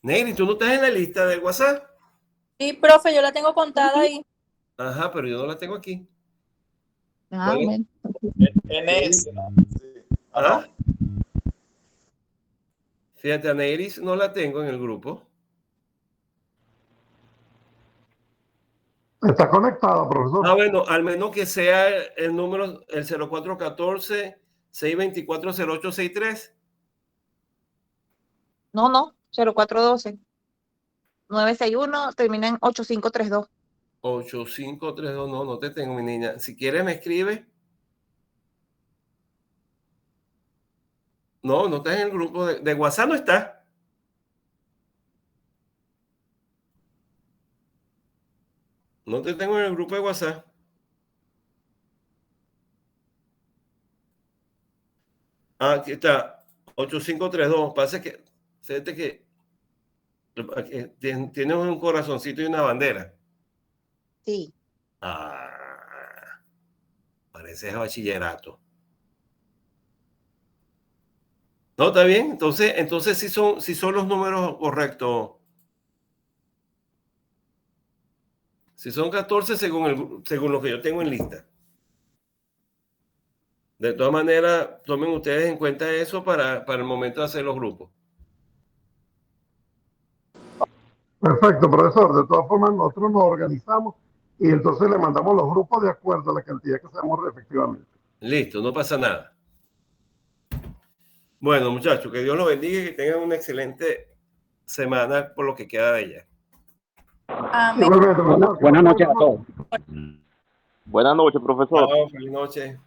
[SPEAKER 1] Neiris, ¿tú no estás en la lista del WhatsApp?
[SPEAKER 6] Sí, profe, yo la tengo contada ahí.
[SPEAKER 1] Ajá, pero yo no la tengo aquí.
[SPEAKER 10] Bueno.
[SPEAKER 3] NS.
[SPEAKER 1] ¿Ah? Fíjate, a Neiris no la tengo en el grupo.
[SPEAKER 8] Está conectada, profesor.
[SPEAKER 1] Bueno, al menos que sea el número, el 0414-624-0863.
[SPEAKER 10] No, 0412. 961 termina en 8532.
[SPEAKER 1] 8532, no te tengo, mi niña. Si quieres, me escribe. No estás en el grupo de WhatsApp, no está. No te tengo en el grupo de WhatsApp. Aquí está, 8532. Pasa que, fíjate que tienes un corazoncito y una bandera.
[SPEAKER 10] Sí.
[SPEAKER 1] Parece bachillerato. No, está bien. Entonces sí son los números correctos. Si son 14 según lo que yo tengo en lista. De todas maneras, tomen ustedes en cuenta eso para el momento de hacer los grupos.
[SPEAKER 8] Perfecto, profesor. De todas formas, nosotros nos organizamos y entonces le mandamos los grupos de acuerdo a la cantidad que seamos efectivamente.
[SPEAKER 1] Listo, no pasa nada. Bueno, muchachos, que Dios los bendiga y que tengan una excelente semana por lo que queda de ella.
[SPEAKER 5] Buenas noches a todos.
[SPEAKER 11] Buenas noches, profesor.
[SPEAKER 1] Feliz noche.